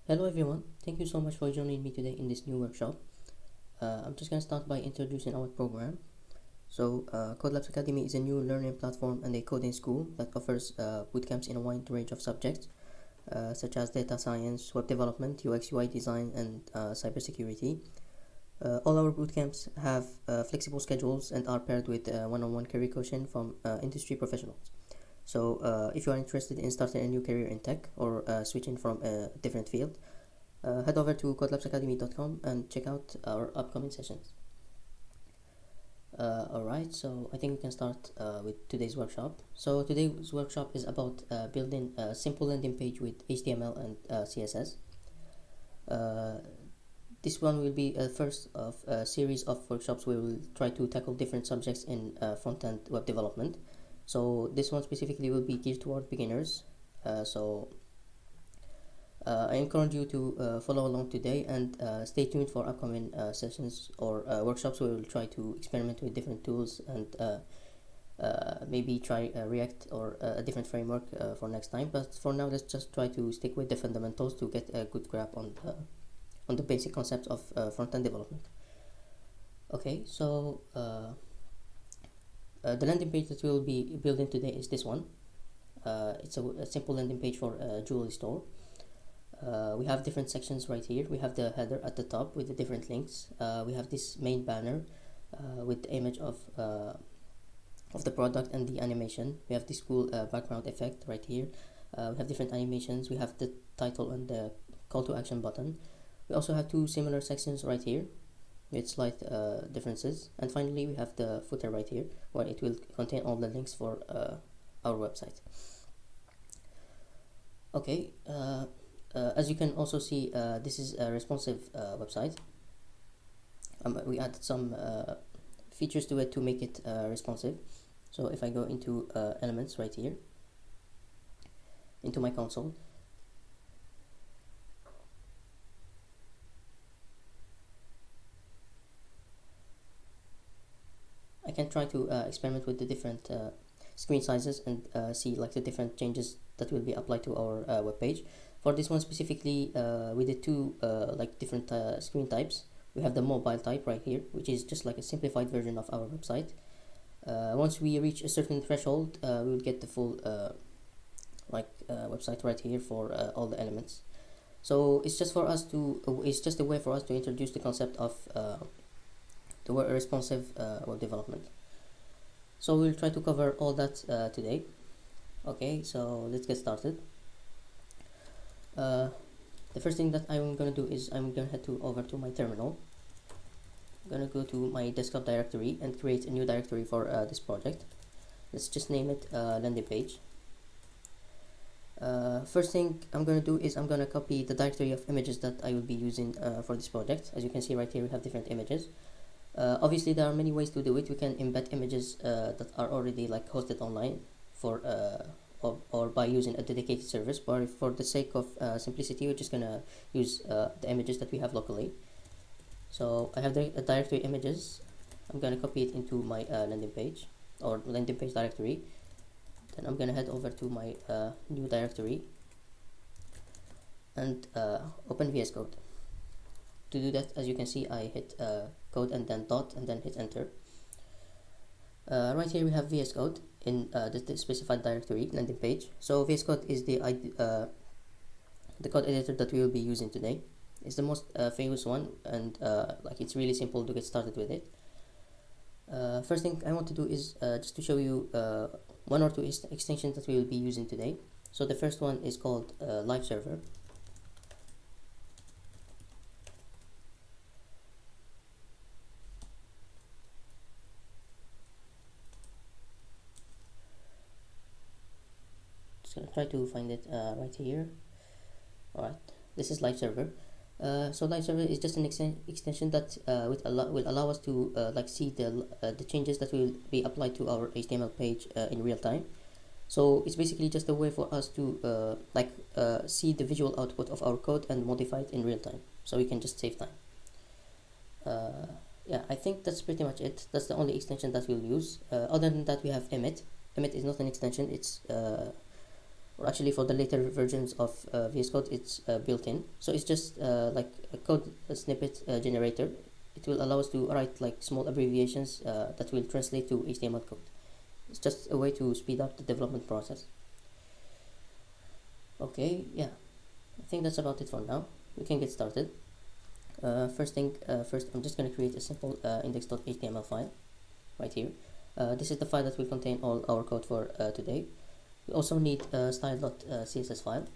Hello everyone, thank you so much for joining me today in this new workshop. I'm just going to start by introducing our program. Codelabs Academy is a new learning platform and a coding school that offers bootcamps in a wide range of subjects such as data science, web development, UX UI design, and cybersecurity. All our bootcamps have flexible schedules and are paired with one-on-one career coaching from industry professionals. So if you are interested in starting a new career in tech or switching from a different field, head over to codelabsacademy.com and check out our upcoming sessions. Alright, so I think we can start with today's workshop. So today's workshop is about building a simple landing page with HTML and CSS. This one will be a first of a series of workshops where we'll try to tackle different subjects in front-end web development. So this one specifically will be geared toward beginners. I encourage you to follow along today and stay tuned for upcoming sessions or workshops where we'll try to experiment with different tools and maybe try React or a different framework for next time. But for now, let's just try to stick with the fundamentals to get a good grasp on the basic concepts of front-end development. Okay, so the landing page that we'll be building today is this one. It's a simple landing page for a jewelry store. We have different sections right here. We have the header at the top with the different links. We have this main banner with the image of the product and the animation. We have this cool background effect right here. We have different animations. We have the title and the call to action button. We also have two similar sections right here with slight differences. And finally, we have the footer right here where it will contain all the links for our website. Okay. As you can also see, this is a responsive website. We added some features to it to make it responsive. So if I go into elements right here, into my console, I can try to experiment with the different screen sizes and see like the different changes that will be applied to our web page. For this one specifically, we did two like different screen types. We have the mobile type right here, which is just like a simplified version of our website. Once we reach a certain threshold, we will get the full website right here for all the elements. So it's just a way for us to introduce the concept of the responsive web development. So we'll try to cover all that today. Okay, so let's get started. The first thing that I'm going to do is I'm going to head over to my terminal. I'm going to go to my desktop directory and create a new directory for this project. Let's just name it landing page. First thing I'm going to do is I'm going to copy the directory of images that I will be using for this project. As you can see right here, we have different images. Obviously, there are many ways to do it. We can embed images that are already like hosted online for or by using a dedicated service, but for the sake of simplicity, we're just gonna use the images that we have locally. So I have the directory images. I'm gonna copy it into my landing page or landing page directory. Then I'm gonna head over to my new directory and open VS Code. To do that, as you can see, I hit code and then dot and then hit enter. Right here we have VS Code in the specified directory landing page. So VS Code is the code editor that we will be using today. It's the most famous one, and like it's really simple to get started with it. First thing I want to do is just to show you one or two extensions that we will be using today. So the first one is called Live Server. Try to find it right here. Alright, this is Live Server. So Live Server is just an extension that will allow us to like see the changes that will be applied to our HTML page in real time. So it's basically just a way for us to see the visual output of our code and modify it in real time. So we can just save time. Yeah, I think that's pretty much it. That's the only extension that we'll use. Other than that, we have emit. Emit is not an extension. It's or actually for the later versions of VS Code, it's built in. So it's just like a code snippet generator. It will allow us to write like small abbreviations that will translate to HTML code. It's just a way to speed up the development process. Okay, yeah, I think that's about it for now. We can get started. First, I'm just going to create a simple index.html file right here. This is the file that will contain all our code for today. We also need a style.css file.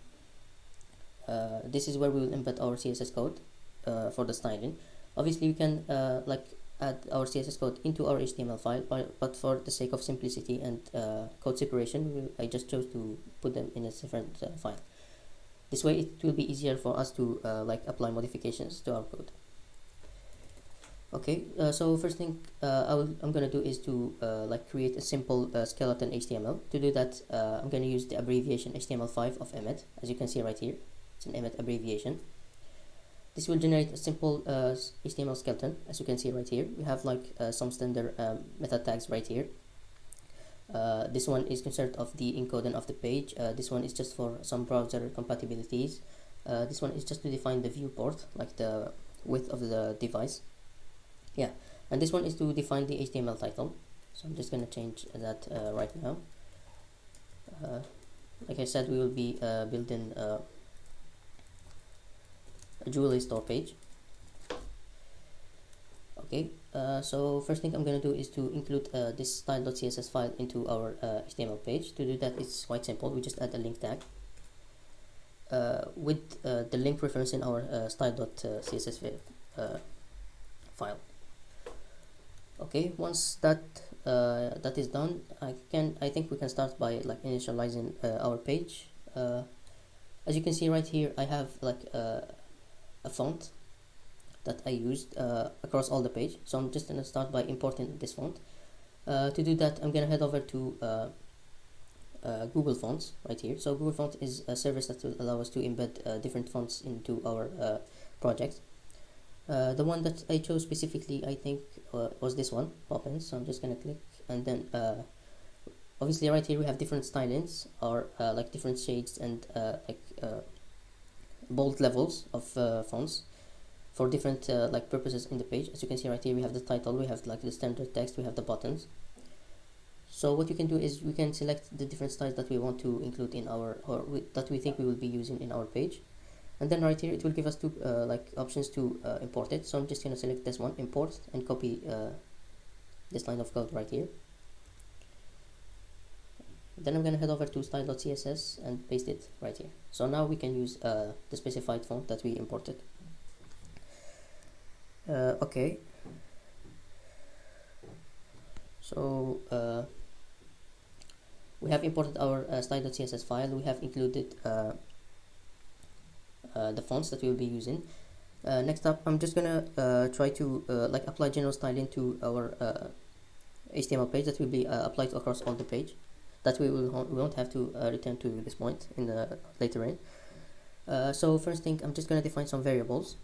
This is where we will embed our CSS code for the styling. Obviously, we can like add our CSS code into our HTML file, but for the sake of simplicity and code separation, I just chose to put them in a different file. This way, it will be easier for us to like apply modifications to our code. Okay, so first thing I'm gonna do is to like create a simple skeleton HTML. To do that, I'm gonna use the abbreviation HTML5 of Emmet, as you can see right here. It's an Emmet abbreviation. This will generate a simple HTML skeleton, as you can see right here. We have like some standard meta tags right here. This one is concerned of the encoding of the page. This one is just for some browser compatibilities. This one is just to define the viewport, like the width of the device. Yeah, and this one is to define the HTML title. So I'm just going to change that right now. Like I said, we will be building a jewelry store page. Okay, so first thing I'm going to do is to include this style.css file into our HTML page. To do that, it's quite simple. We just add a link tag with the link reference in our style.css file. Okay, once that is done, I think we can start by like initializing our page. As you can see right here, I have like a font that I used across all the page. So I'm just gonna start by importing this font. To do that, I'm gonna head over to Google Fonts right here. So Google Font is a service that will allow us to embed different fonts into our project. The one that I chose specifically, I think, was this one, Poppins. So I'm just gonna click, and then obviously right here we have different stylings, or like different shades and like bold levels of fonts for different like purposes in the page. As you can see right here, we have the title, we have like the standard text, we have the buttons. So what you can do is we can select the different styles that we want to include in our, that we think we will be using in our page. And then right here it will give us two like options to import it. So I'm just going to select this one, import, and copy this line of code right here. Then I'm going to head over to style.css and paste it right here. So now we can use the specified font that we imported. Okay, so we have imported our style.css file. We have included the fonts that we will be using. Next up, I'm just gonna try to like apply general styling to our HTML page that will be applied across all the page. That we won't have to return to this point in the later in. So first thing, I'm just gonna define some variables.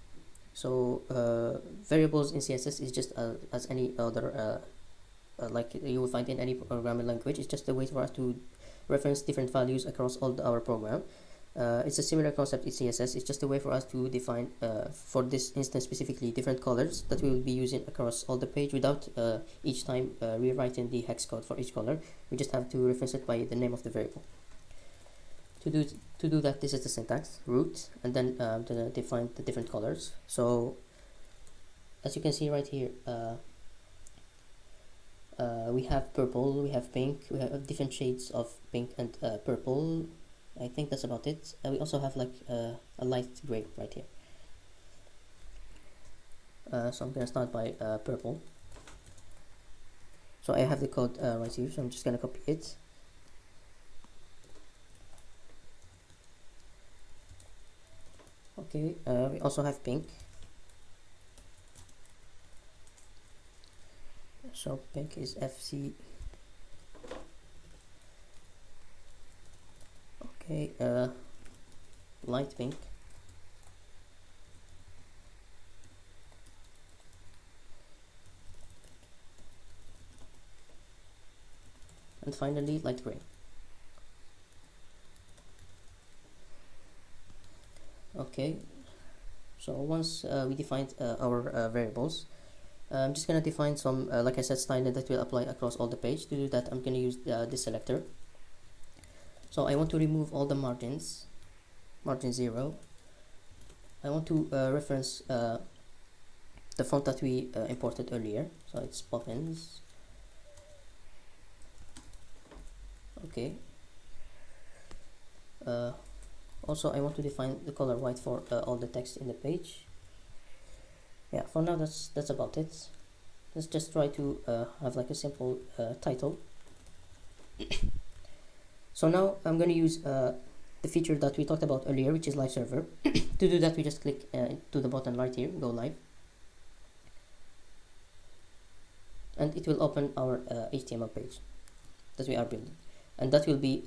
So variables in CSS is just as any other like you will find in any programming language. It's just a way for us to reference different values across all our program. It's a similar concept in CSS. It's just a way for us to define, for this instance specifically, different colors that we will be using across all the page without each time rewriting the hex code for each color. We just have to reference it by the name of the variable. To do that, this is the syntax: root, and then to define the different colors. So as you can see right here, we have purple, we have pink, we have different shades of pink and purple. I think that's about it. We also have like a light gray right here. So I'm gonna start by purple. So I have the code right here, so I'm just gonna copy it. Okay, we also have pink. So pink is FC. Okay, light pink. And finally light gray. Okay, so once we defined our variables, I'm just gonna define some like I said, styling that will apply across all the page. To do that, I'm gonna use this selector. So I want to remove all the margins, margin 0. I want to reference the font that we imported earlier, so it's Poppins. Okay. Also, I want to define the color white for all the text in the page. Yeah, for now that's about it. Let's just try to have like a simple title. So now I'm going to use the feature that we talked about earlier, which is live server. To do that, we just click to the button right here, go live, and it will open our HTML page that we are building, and that will be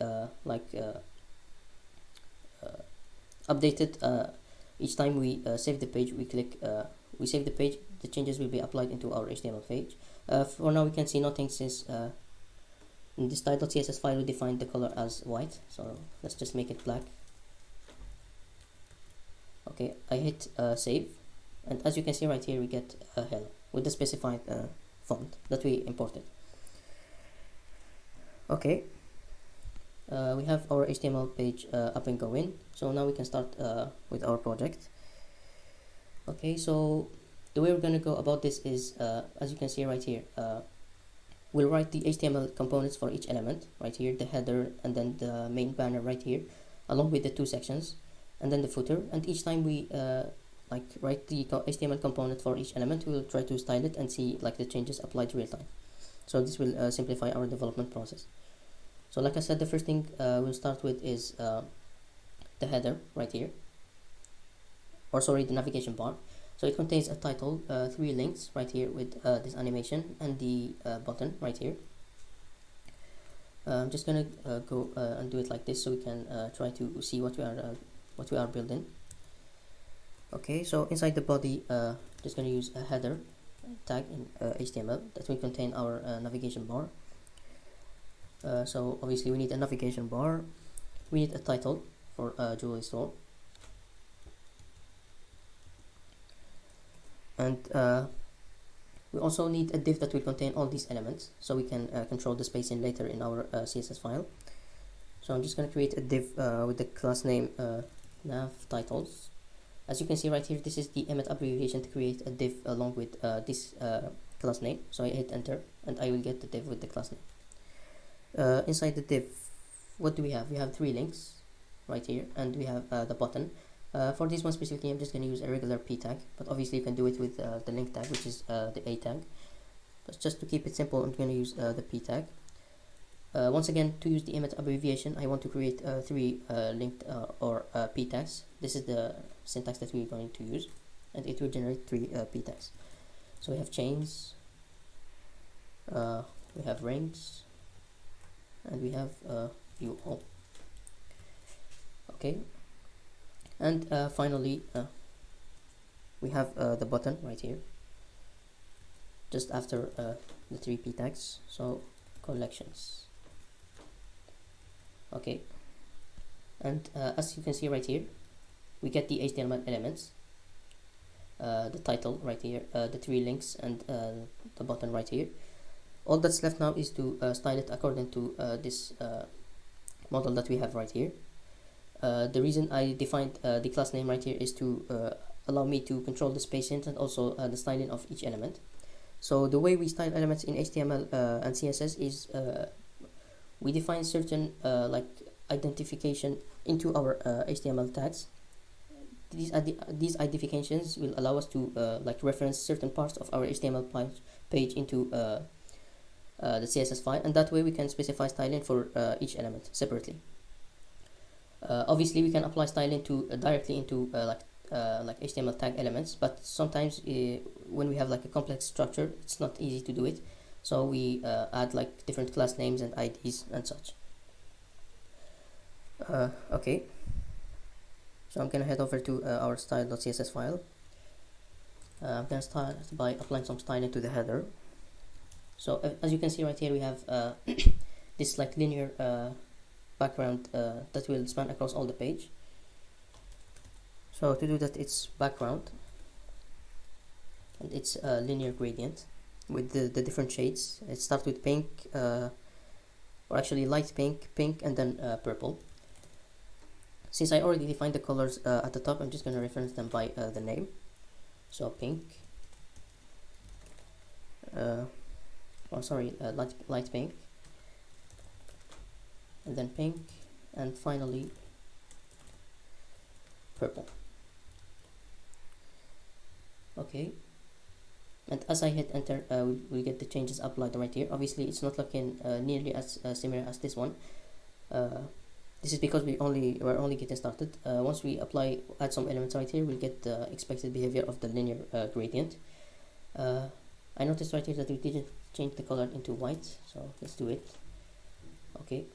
updated each time we save the page. We save the page, the changes will be applied into our HTML page. For now we can see nothing, since in this Style.css file we defined the color as white, so let's just make it black. Okay, I hit save, and as you can see right here we get hello with the specified font that we imported. Okay, we have our HTML page up and going, so now we can start with our project. Okay, so the way we're going to go about this is, as you can see right here, we'll write the HTML components for each element right here, the header and then the main banner right here, along with the 2 sections, and then the footer. And each time we write the HTML component for each element, we'll try to style it and see like the changes applied real time. So this will simplify our development process. So like I said, the first thing we'll start with is the header right here, or sorry, the navigation bar. So it contains a title, 3 links right here with this animation, and the button right here. I'm just gonna go and do it like this so we can try to see what we are building. Okay, so inside the body, just gonna use a header tag in HTML that will contain our navigation bar. So obviously we need a navigation bar, we need a title for jewelry store, and we also need a div that will contain all these elements, so we can control the spacing later in our CSS file. So I'm just going to create a div with the class name nav titles. As you can see right here, this is the emmet abbreviation to create a div along with this class name. So I hit enter, and I will get the div with the class name. Inside the div, what do we have? We have 3 links right here, and we have the button. For this one specifically, I'm just going to use a regular p tag, but obviously you can do it with the link tag, which is the a tag. But just to keep it simple, I'm going to use the p tag. Once again, to use the emmet abbreviation, I want to create 3 linked or p tags. This is the syntax that we're going to use, and it will generate 3 p tags. So we have chains, we have rings, and we have view all. Okay. And finally, we have the button right here, just after the 3 p tags, so collections. Okay, and as you can see right here, we get the HTML elements, the title right here, the 3 links, and the button right here. All that's left now is to style it according to this model that we have right here. The reason I defined the class name right here is to allow me to control the spacing and also the styling of each element. So the way we style elements in HTML and CSS is we define certain identification into our HTML tags. These identifications will allow us to reference certain parts of our HTML page into the CSS file, and that way we can specify styling for each element separately. Obviously we can apply styling directly into HTML tag elements, but sometimes when we have like a complex structure, it's not easy to do it, so we add like different class names and IDs and such. Okay, so I'm gonna head over to our style.css file. I'm gonna start by applying some styling to the header. So as you can see right here, we have this like linear background that will span across all the page. So to do that, it's background, and it's a linear gradient with the different shades. It starts with pink, or actually light pink, and then purple. Since I already defined the colors at the top, I'm just going to reference them by the name. So pink, light pink, and then pink, and finally purple. Okay, and as I hit enter, we get the changes applied right here. Obviously it's not looking nearly as similar as this one. This is because we're only getting started. Once we add some elements right here, we'll get the expected behavior of the linear gradient. I noticed right here that we didn't change the color into white, so let's do it. Okay.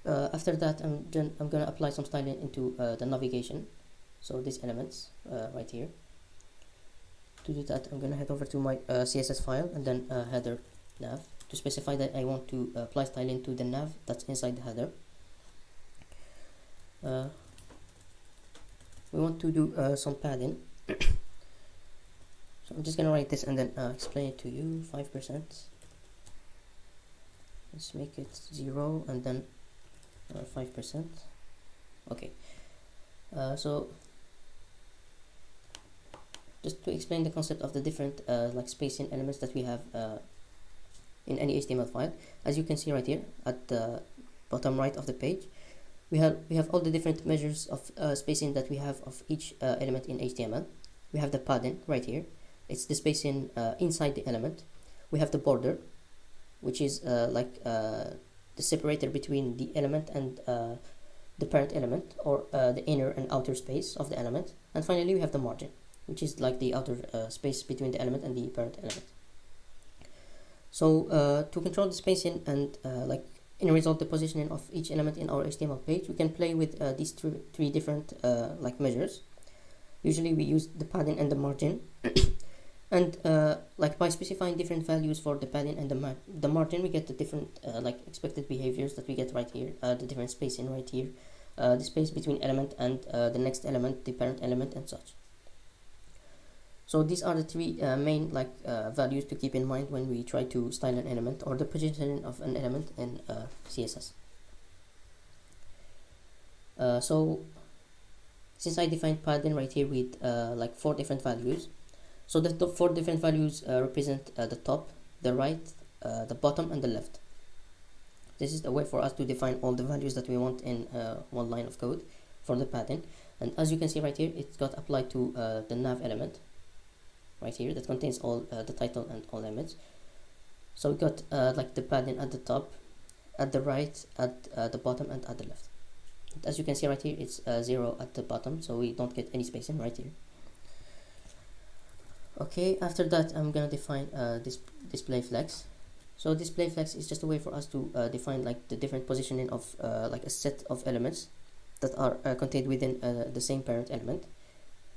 After that, I'm gonna apply some styling into the navigation. So these elements right here. To do that, I'm gonna head over to my CSS file and then header nav to specify that I want to apply styling to the nav that's inside the header. We want to do some padding. So I'm just gonna write this and then explain it to you. 5%. Let's make it 0 and then 5%. Okay. So just to explain the concept of the different like spacing elements that we have in any HTML file, as you can see right here at the bottom right of the page, we have all the different measures of spacing that we have of each element in HTML. We have the padding right here. It's the spacing inside the element. We have the border, which is like the separator between the element and the parent element, or the inner and outer space of the element. And finally we have the margin, which is like the outer space between the element and the parent element. So to control the spacing and like in result the positioning of each element in our HTML page, we can play with these three different like measures. Usually we use the padding and the margin. And like by specifying different values for the padding and the margin, we get the different like expected behaviors that we get right here. The different spacing right here, the space between element and the next element, the parent element, and such. So these are the three main like values to keep in mind when we try to style an element or the positioning of an element in CSS. So since I defined padding right here with like 4 different values, so the 4 different values represent the top, the right, the bottom, and the left. This is the way for us to define all the values that we want in one line of code for the padding. And as you can see right here, it's got applied to the nav element right here that contains all the title and all elements. So we got like the padding at the top, at the right, at the bottom, and at the left. And as you can see right here, it's 0 at the bottom, so we don't get any spacing right here. Okay, after that I'm gonna define this display flex. So display flex is just a way for us to define like the different positioning of like a set of elements that are contained within the same parent element.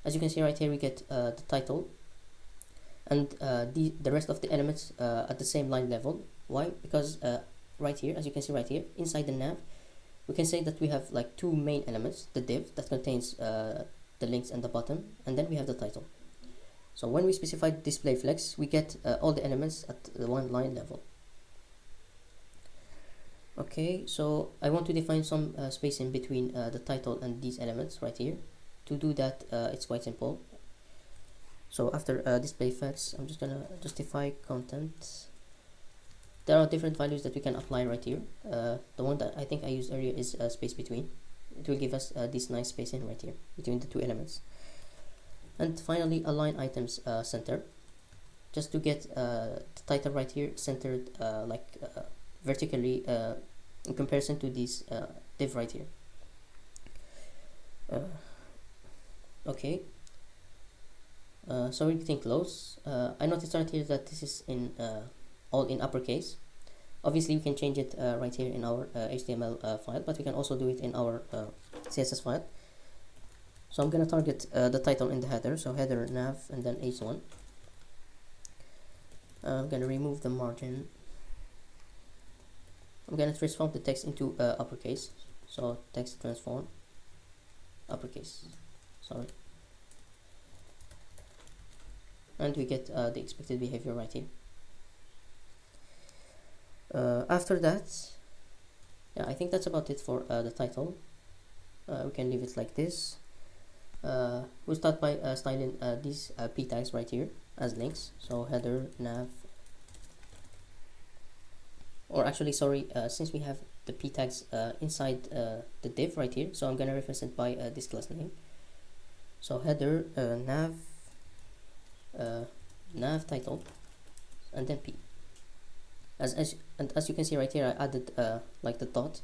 As you can see right here, we get the title and the rest of the elements at the same line level. Why? Because right here, as you can see right here, inside the nav, we can say that we have like 2 main elements: the div that contains the links and the button, and then we have the title. So when we specify display flex, we get all the elements at the one line level. Okay, so I want to define some spacing between the title and these elements right here. To do that, it's quite simple. So after display flex, I'm just gonna justify content. There are different values that we can apply right here. The one that I think I used earlier is space between. It will give us this nice spacing right here between the 2 elements. And finally, align items center, just to get the title right here centered like vertically in comparison to this div right here. Okay, so we're getting close. I noticed right here that this is in all in uppercase. Obviously we can change it right here in our HTML file, but we can also do it in our CSS file. So I'm gonna target the title in the header, so header nav and then h1. I'm gonna remove the margin. I'm gonna transform the text into uppercase, so text transform. uppercase, sorry, and we get the expected behavior right here. After that, yeah, I think that's about it for the title. We can leave it like this. We'll start by styling these p tags right here as links. So header, nav, or actually sorry, since we have the p tags inside the div right here, so I'm gonna reference it by this class name. So header, nav title, and then p. As you can see right here, I added like the dot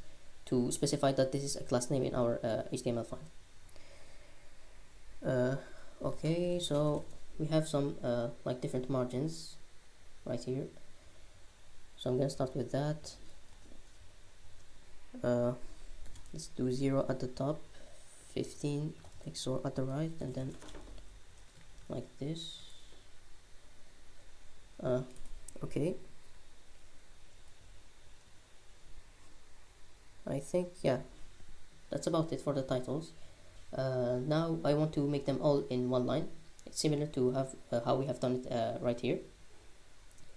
to specify that this is a class name in our HTML file. Okay, so we have some like different margins right here. So I'm gonna start with that. Let's do 0 at the top, 15 pixel at the right, and then like this. Okay. I think, yeah, that's about it for the titles. Now I want to make them all in one line. It's similar to how we have done it right here,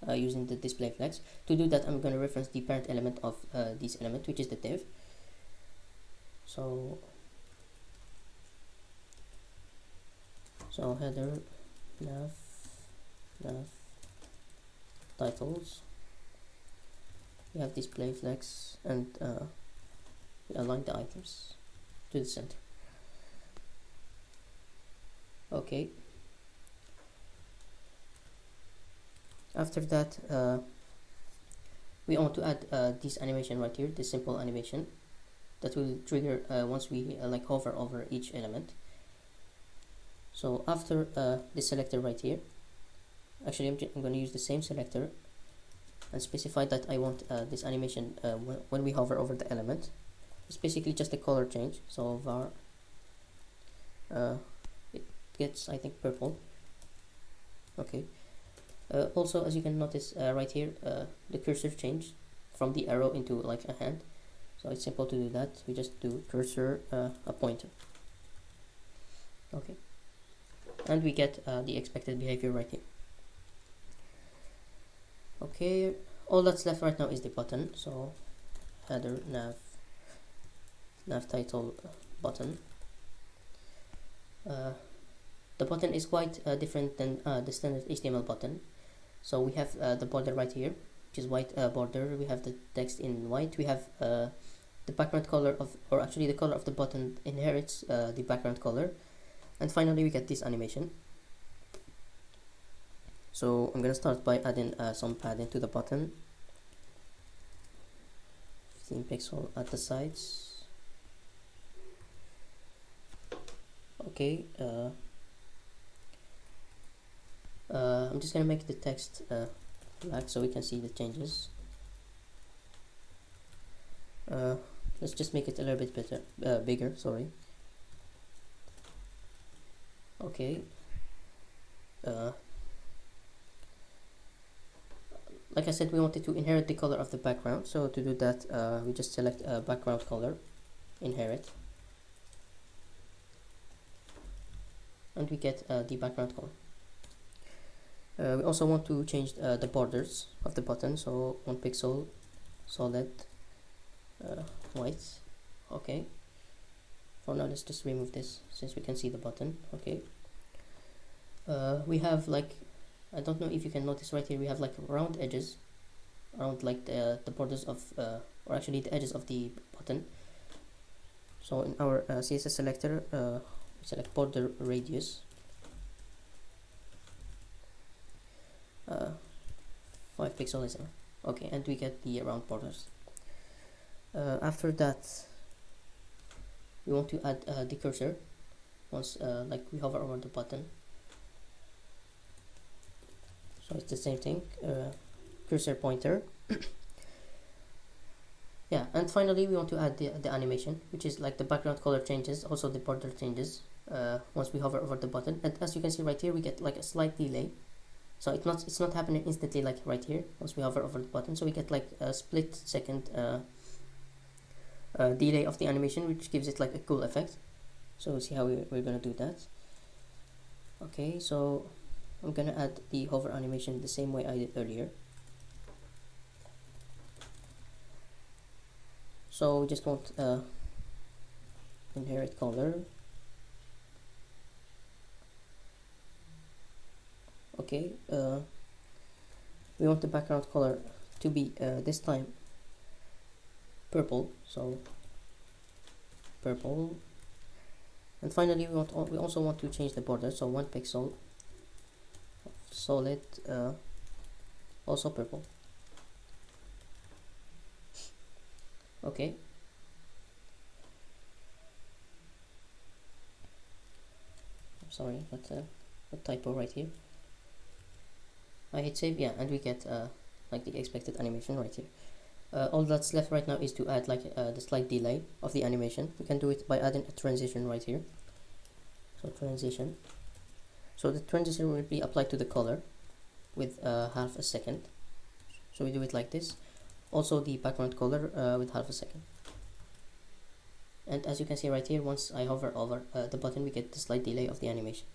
using the display flags. To do that, I'm going to reference the parent element of this element, which is the div. So header, nav titles. We have display flags, and we align the items to the center. Okay. After that, we want to add this animation right here, this simple animation that will trigger once we like hover over each element. So after this selector right here, actually I'm going to use the same selector and specify that I want this animation when we hover over the element. It's basically just a color change. So var it gets, I think, purple. Okay. Also, as you can notice right here, the cursor changed from the arrow into like a hand. So it's simple to do that. We just do cursor a pointer. Okay, and we get the expected behavior right here. Okay, all that's left right now is the button. So header, nav title, button. The button is quite different than the standard HTML button. So we have the border right here, which is white border. We have the text in white. We have the background color of, or actually the color of the button inherits the background color. And finally we get this animation. So I'm gonna start by adding some padding to the button. 15 pixel at the sides. Okay. I'm just gonna make the text black so we can see the changes. Let's just make it a little bit bigger. Sorry. Okay. Like I said, we wanted to inherit the color of the background. So to do that, we just select background color, inherit, and we get the background color. We also want to change the borders of the button, so 1 pixel, solid, white. Okay, for now let's just remove this since we can see the button. Okay, we have like, I don't know if you can notice right here, we have like round edges around like the borders of or actually the edges of the button. So in our CSS selector, we select border radius, 5 pixel is enough. Okay, and we get the round borders. After that, we want to add the cursor once like we hover over the button. So it's the same thing, cursor pointer. Yeah, and finally we want to add the animation, which is like the background color changes, also the border changes once we hover over the button. And as you can see right here, we get like a slight delay. So it's not happening instantly like right here once we hover over the button. So we get like a split second delay of the animation, which gives it like a cool effect. So we'll see how we're gonna do that. Okay, so I'm gonna add the hover animation the same way I did earlier. So we just want inherit color. Okay, we want the background color to be this time purple, so purple. And finally we also want to change the border, so 1 pixel solid, also purple. Okay, I'm sorry, but a typo right here. I hit save, yeah, and we get like the expected animation right here. All that's left right now is to add like the slight delay of the animation. We can do it by adding a transition right here. So transition. So the transition will be applied to the color with half a second. So we do it like this. Also the background color with half a second. And as you can see right here, once I hover over the button, we get the slight delay of the animation.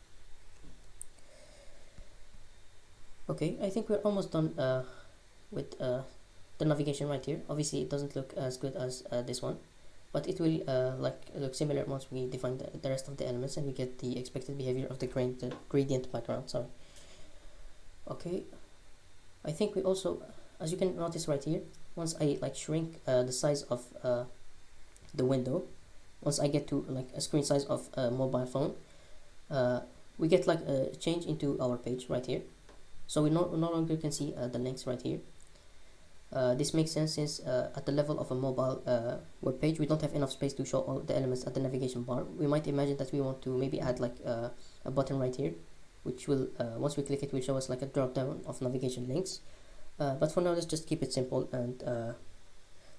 Okay, I think we're almost done with the navigation right here. Obviously it doesn't look as good as this one, but it will look similar once we define the rest of the elements and we get the expected behavior of the gradient background. Sorry. Okay, I think we also, as you can notice right here, once I shrink the size of the window, once I get to like a screen size of a mobile phone, we get like a change into our page right here. So we no longer can see the links right here. This makes sense since at the level of a mobile web page, we don't have enough space to show all the elements at the navigation bar. We might imagine that we want to maybe add like a button right here, which will, once we click it, will show us like a drop down of navigation links. But for now, let's just keep it simple and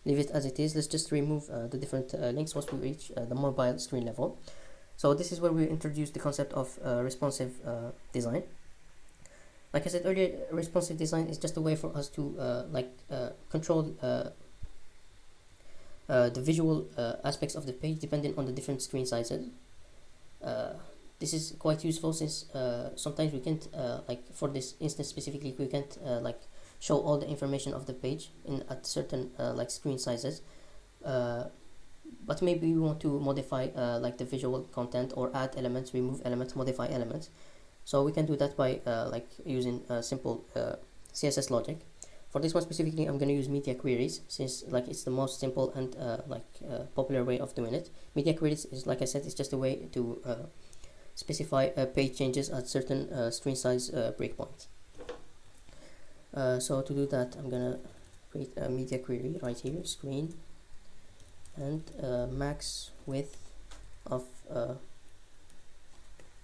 leave it as it is. Let's just remove the different links once we reach the mobile screen level. So this is where we introduce the concept of responsive design. Like I said earlier, responsive design is just a way for us to control the visual aspects of the page depending on the different screen sizes. This is quite useful since sometimes we can't, for this instance specifically, we can't show all the information of the page at certain screen sizes. But maybe we want to modify the visual content or add elements, remove elements, modify elements. So we can do that by using simple CSS logic. For this one specifically, I'm going to use media queries since it's the most simple and popular way of doing it. Media queries is, like I said, it's just a way to specify page changes at certain screen size breakpoints. So to do that, I'm gonna create a media query right here, screen, and max width of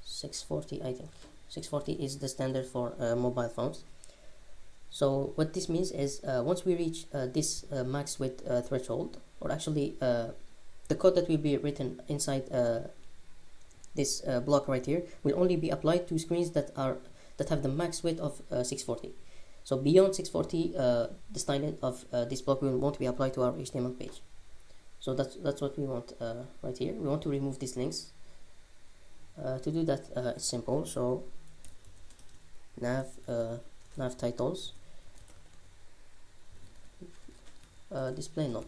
640. I think 640 is the standard for mobile phones. So what this means is once we reach this max width threshold, or actually the code that will be written inside this block right here will only be applied to screens that have the max width of 640. So beyond 640, the styling of this block won't be applied to our HTML page. So that's what we want right here. We want to remove these links. To do that, it's simple. So nav titles display none,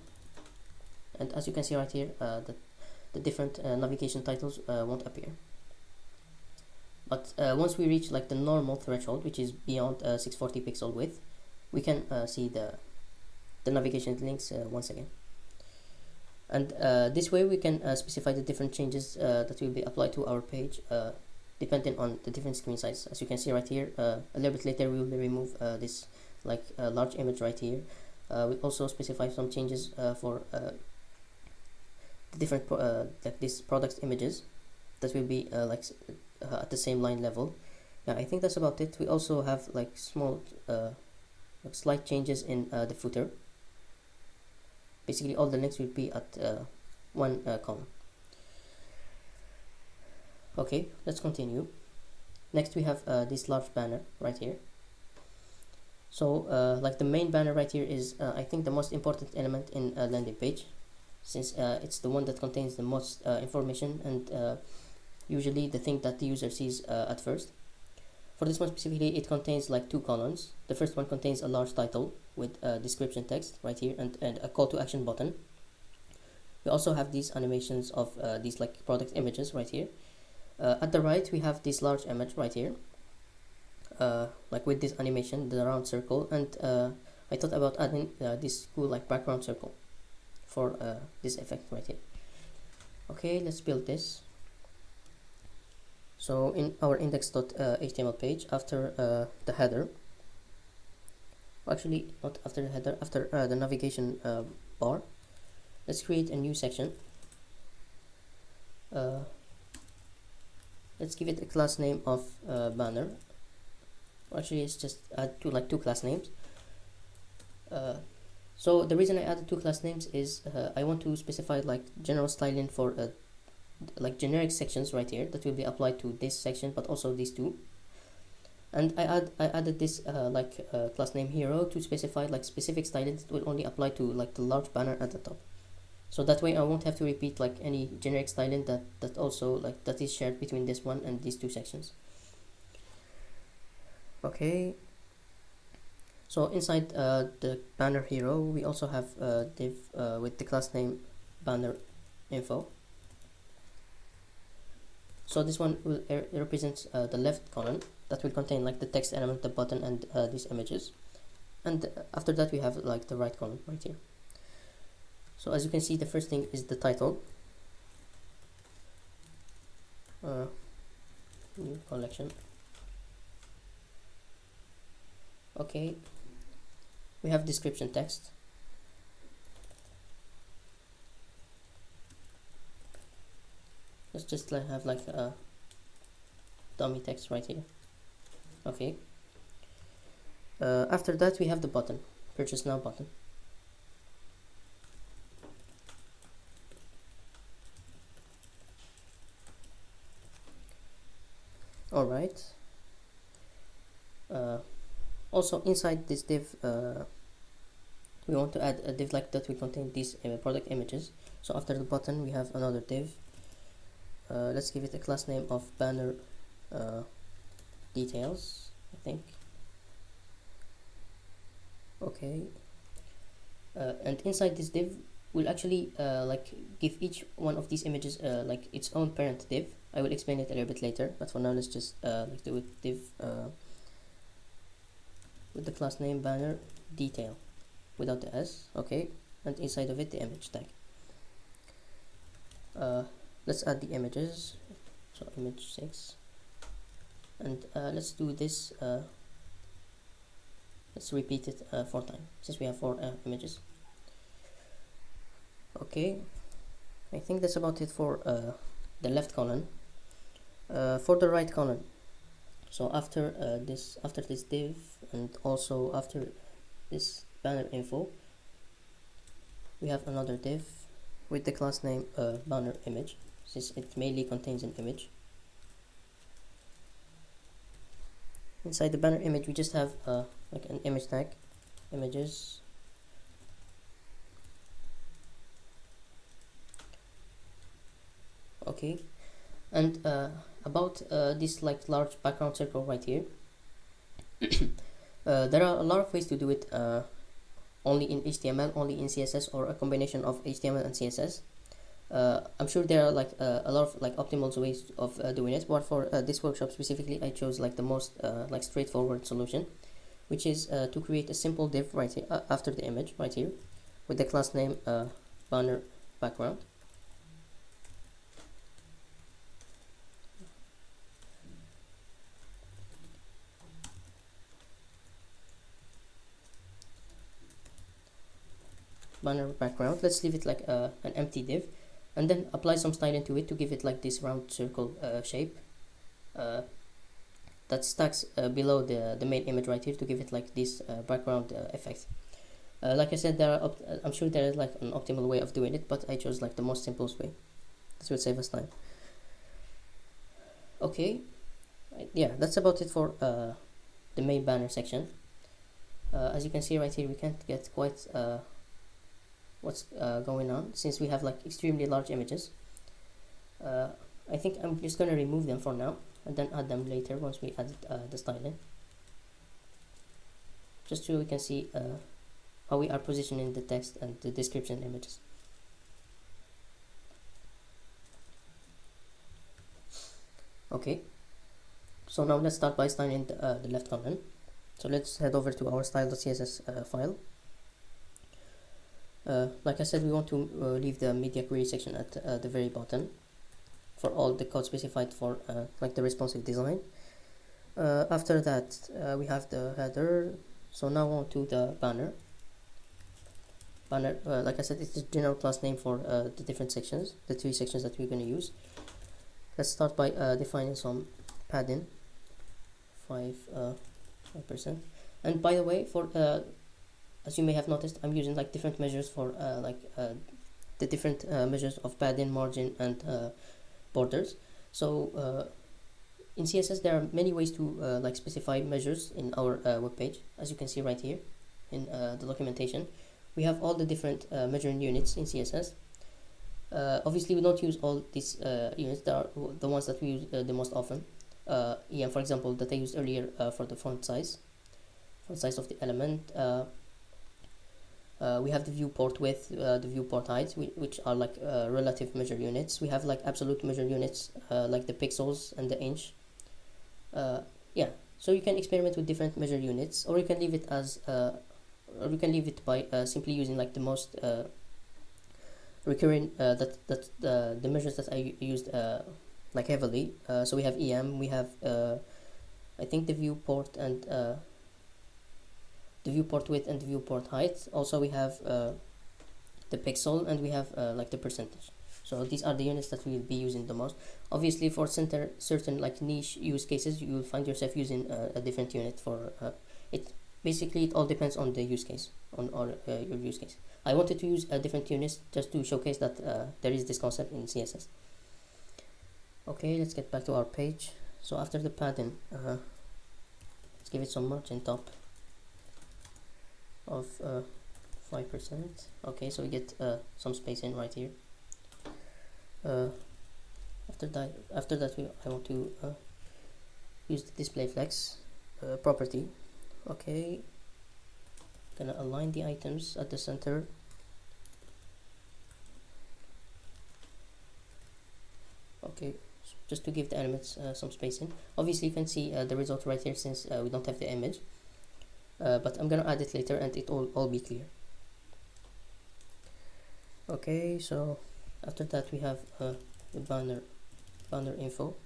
and as you can see right here, the different navigation titles won't appear. But once we reach the normal threshold, which is beyond 640 pixel width, we can see the navigation links once again. And this way we can specify the different changes that will be applied to our page depending on the different screen size. As you can see right here, a little bit later we will remove this large image right here. We also specify some changes for the different these product images that will be at the same line level. Yeah, I think that's about it. We also have small slight changes in the footer. Basically all the links will be at one column. Okay, let's continue. Next we have this large banner right here. So the main banner right here is I think the most important element in a landing page. since it's the one that contains the most information and usually the thing that the user sees at first. For this one specifically, it contains like 2 columns. The first one contains a large title with description text right here and a call to action button. We also have these animations of these like product images right here. At the right, we have this large image right here, like with this animation, the round circle, and I thought about adding this cool like background circle for this effect right here. Okay, let's build this. So in our index.html page, after the header, actually not after the header, after the navigation bar, let's create a new section. Let's give it a class name of banner. Actually, let's just add two class names. So the reason I added 2 class names is I want to specify like general styling for like generic sections right here that will be applied to this section, but also these 2. And I added this class name hero to specify like specific styling that will only apply to like the large banner at the top. So that way I won't have to repeat like any generic styling that also like that is shared between this one and these 2 sections. Okay. So inside the banner hero, we also have a div with the class name banner info. So this one will represents the left column that will contain like the text element, the button, and these images. And after that we have like the right column right here. So as you can see, the first thing is the title. New collection. Okay. We have description text. Let's just have like a dummy text right here. Okay. After that we have the button, purchase now button. Alright. Also inside this div we want to add a div like that will contain these product images. So after the button we have another div. Let's give it a class name of banner details, I think. Okay. And inside this div we'll actually like give each one of these images like its own parent div. I will explain it a little bit later, but for now let's just like do it div with the class name banner detail without the s. Okay. And inside of it the image tag. Let's add the images. So image 6, and let's do this. Let's repeat it 4 times since we have 4 images. Okay, I think that's about it for the left column. For the right column, so after this div and also after this banner info, we have another div with the class name banner image, since it mainly contains an image. Inside the banner image we just have like an image tag, images. Okay, and about this like large background circle right here, there are a lot of ways to do it, only in HTML, only in CSS, or a combination of HTML and CSS. I'm sure there are like a lot of like optimal ways of doing it, but for this workshop specifically I chose like the most like straightforward solution, which is to create a simple div right here after the image right here with the class name banner background. Banner background. Let's leave it like an empty div, and then apply some styling to it to give it like this round circle shape that stacks below the main image right here to give it like this background effect. Like I said, I'm sure there is like an optimal way of doing it, but I chose like the most simplest way. This will save us time. Okay, yeah, that's about it for the main banner section. As you can see right here, we can't get quite what's going on, since we have like extremely large images. I think I'm just gonna remove them for now and then add them later once we add the styling, just so we can see how we are positioning the text and the description images. Okay, so now let's start by styling the left column. So let's head over to our style.css file. Like I said, we want to leave the media query section at the very bottom for all the code specified for like the responsive design. After that, we have the header. So now on to the banner. Like I said, it's the general class name for the different sections, the three sections that we're going to use. Let's start by defining some padding, 5%. And by the way, for as you may have noticed, I'm using like different measures for the different measures of padding, margin, and borders. So in CSS there are many ways to like specify measures in our web page. As you can see right here in the documentation, we have all the different measuring units in CSS. Obviously we don't use all these units. There are the ones that we use the most often. EM, for example, that I used earlier for the font size of the element. We have the viewport width, the viewport height, which are like relative measure units. We have like absolute measure units, like the pixels and the inch. Yeah, so you can experiment with different measure units, or you can leave it as or you can leave it by simply using like the most recurring the measures that I used like heavily. So we have EM, we have I think the viewport and the viewport width and the viewport height. Also we have the pixel, and we have like the percentage. So these are the units that we will be using the most. Obviously for certain like niche use cases, you will find yourself using a different unit for it. Basically it all depends on the use case, on your use case. I wanted to use different units just to showcase that there is this concept in CSS. Okay, let's get back to our page. So after the padding, let's give it some margin top of 5%. Okay, so we get some spacing right here. After that I want to use the display flex property. Okay, gonna align the items at the center. Okay, so just to give the elements some spacing. Obviously you can see the result right here, since we don't have the image, but I'm gonna add it later and it all be clear. Okay, so after that we have the banner info.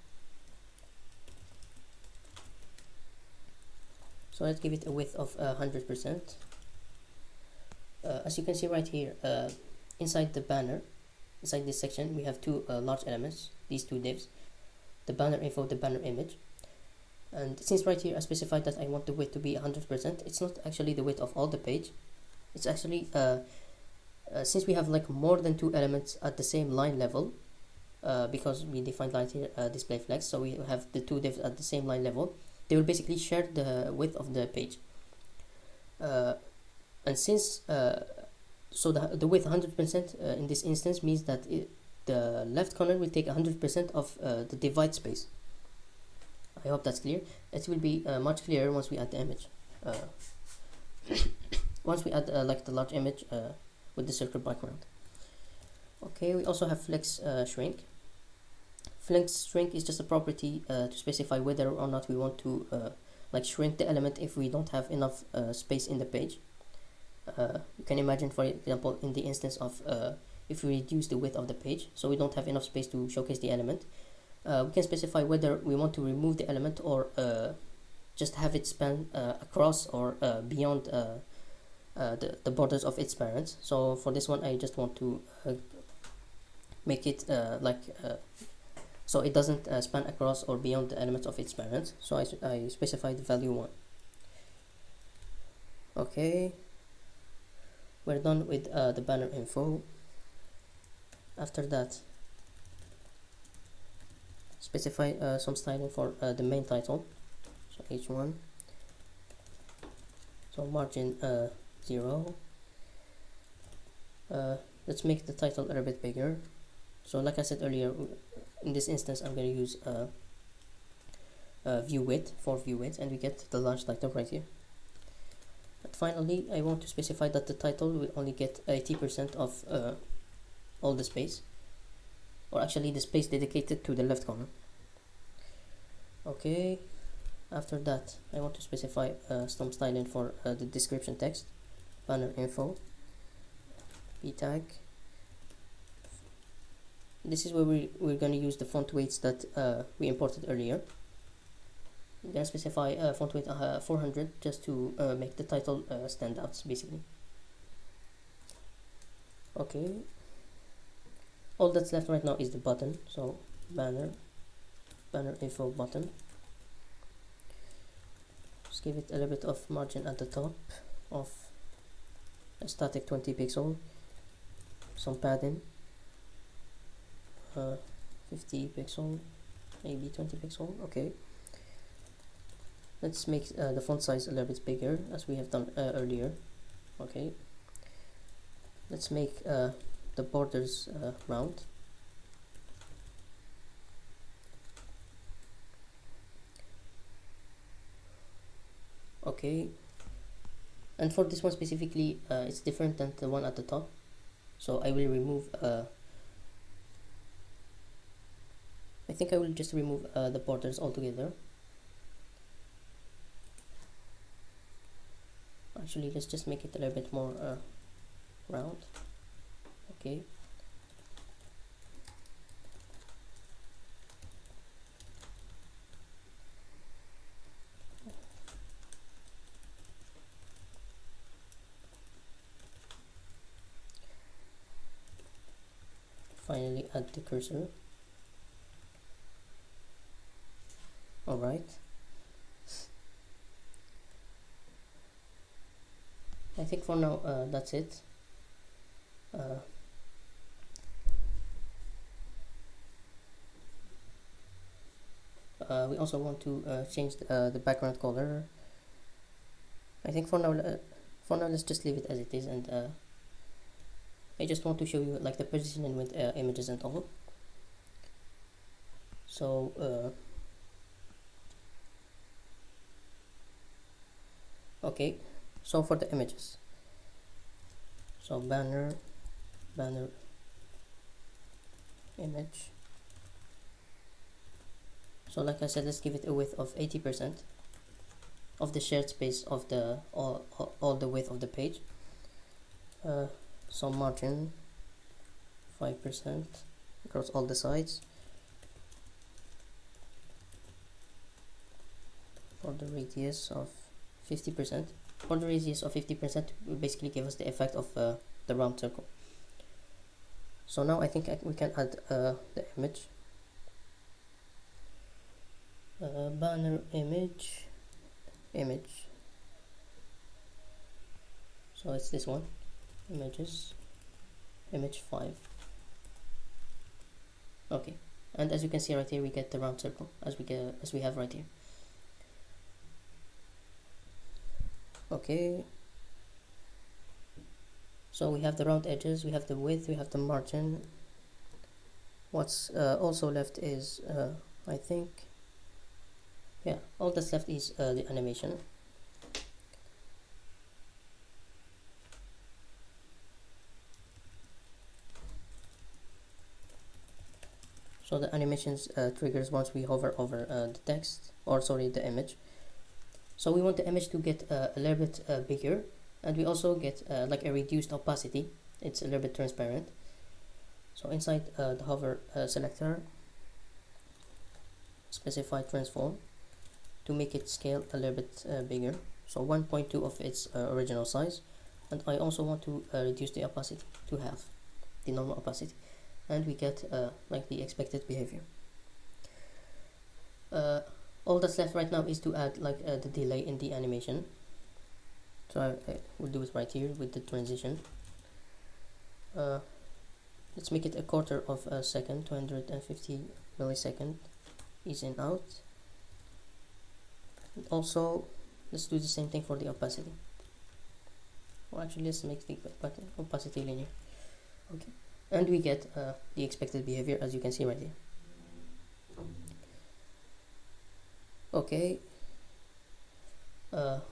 So let's give it a width of 100%. As you can see right here, inside the banner, inside this section, we have two large elements, these two divs, the banner info, the banner image. And since right here I specified that I want the width to be 100%, it's not actually the width of all the page. It's actually since we have like more than two elements at the same line level, because we defined right here display flex, so we have the two divs at the same line level, they will basically share the width of the page. And since so the width 100% in this instance means that the left corner will take 100% of the divide space. I hope that's clear. It will be much clearer once we add the image. Once we add like the large image with the circle background. Okay, we also have flex shrink. Flex shrink is just a property to specify whether or not we want to like shrink the element if we don't have enough space in the page. You can imagine, for example, in the instance of if we reduce the width of the page, so we don't have enough space to showcase the element, we can specify whether we want to remove the element or just have it span across or beyond the borders of its parents. So for this one I just want to make it so it doesn't span across or beyond the elements of its parents. So I specify the value 1. Okay, we're done with the banner info. After that, specify some styling for the main title, so h1, so margin 0, Let's make the title a little bit bigger. So like I said earlier, in this instance I'm going to use view width for view width, and we get the large title right here. But finally, I want to specify that the title will only get 80% of all the space, or actually the space dedicated to the left corner. Okay, after that I want to specify some styling for the description text, banner info, p tag. This is where we're going to use the font weights that we imported earlier. I'm going to specify font weight 400 just to make the title stand out, basically. Okay, all that's left right now is the button, so banner info button. Just give it a little bit of margin at the top of a static 20 pixel, some padding, 50 pixel, maybe 20 pixel. Okay, let's make the font size a little bit bigger as we have done earlier. Okay, let's make the borders round. Okay, and for this one specifically, it's different than the one at the top, so I will remove I think I will just remove the borders altogether. Actually, let's just make it a little bit more round. Okay, finally add the cursor. Alright, I think for now that's it. We also want to change the background color. I think for now let's just leave it as it is, and I just want to show you like the positioning with images and all. So okay, so for the images, so banner image. So like I said, let's give it a width of 80% of the shared space of the all the width of the page. So margin 5% across all the sides. For the radius of 50%. For the radius of 50% will basically give us the effect of the round circle. So now I think we can add the image. Banner image. So it's this one. Images. Image 5. Okay. And as you can see right here, we get the round circle as we have right here. Okay, so we have the round edges, we have the width, we have the margin. What's also left is I think, yeah, all that's left is the animation. So the animations triggers once we hover over the text, or sorry, the image. So we want the image to get a little bit bigger, and we also get like a reduced opacity. It's a little bit transparent. So inside the hover selector, specify transform to make it scale a little bit bigger. So 1.2 of its original size, and I also want to reduce the opacity to half, the normal opacity, and we get like the expected behavior. All that's left right now is to add like the delay in the animation. So I will do it right here with the transition. Let's make it a quarter of a second, 250 millisecond, ease in out. And also let's do the same thing for the opacity. Well, actually let's make the opacity linear. Okay, and we get the expected behavior, as you can see right here. Okay, now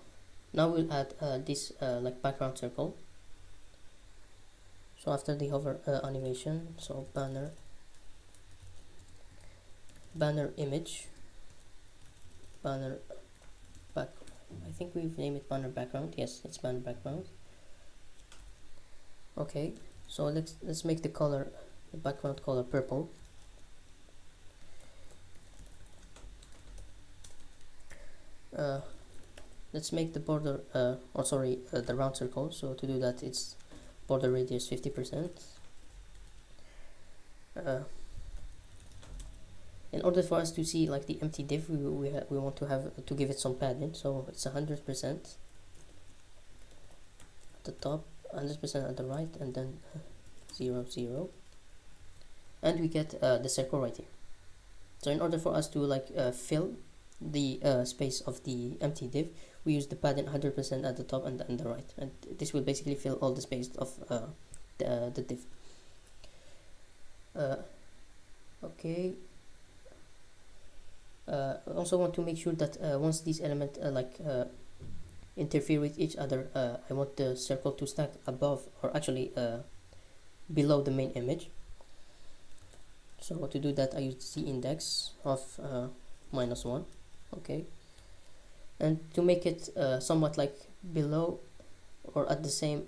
we'll add this like background circle. So after the hover animation, so banner image, banner back, I think we've named it banner background. Yes, it's banner background. Okay, so let's make the color, the background color, purple. Let's make the border the round circle. So to do that, it's border radius 50%. In order for us to see like the empty div, we want to have to give it some padding, so it's 100% at the top, 100% at the right, and then 0 0, and we get the circle right here. So in order for us to like fill the space of the empty div, we use the padding 100% at the top and the right, and this will basically fill all the space of the div. Okay. I also want to make sure that once these elements interfere with each other, I want the circle to stack above, or actually below the main image. So to do that, I use the index of -1. Okay, and to make it somewhat like below or at the same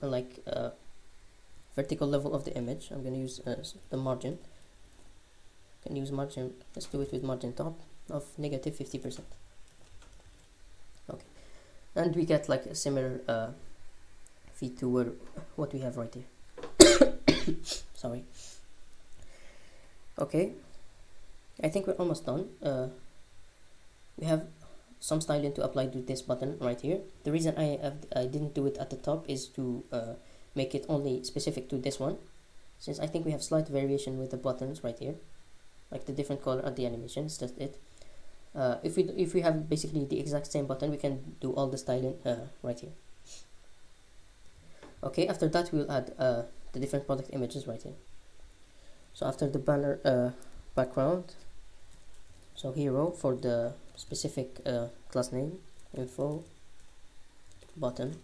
vertical level of the image, I'm going to use the margin. Can use margin. Let's do it with margin top of -50%. Okay, and we get like a similar feed to what we have right here. Sorry. Okay, I think we're almost done. We have some styling to apply to this button right here. The reason I didn't do it at the top is to make it only specific to this one, since I think we have slight variation with the buttons right here, like the different color at the animation. It's just it. If we have basically the exact same button, we can do all the styling right here. Okay, after that we'll add the different product images right here. So after the banner background, so hero for the specific class name, info, button,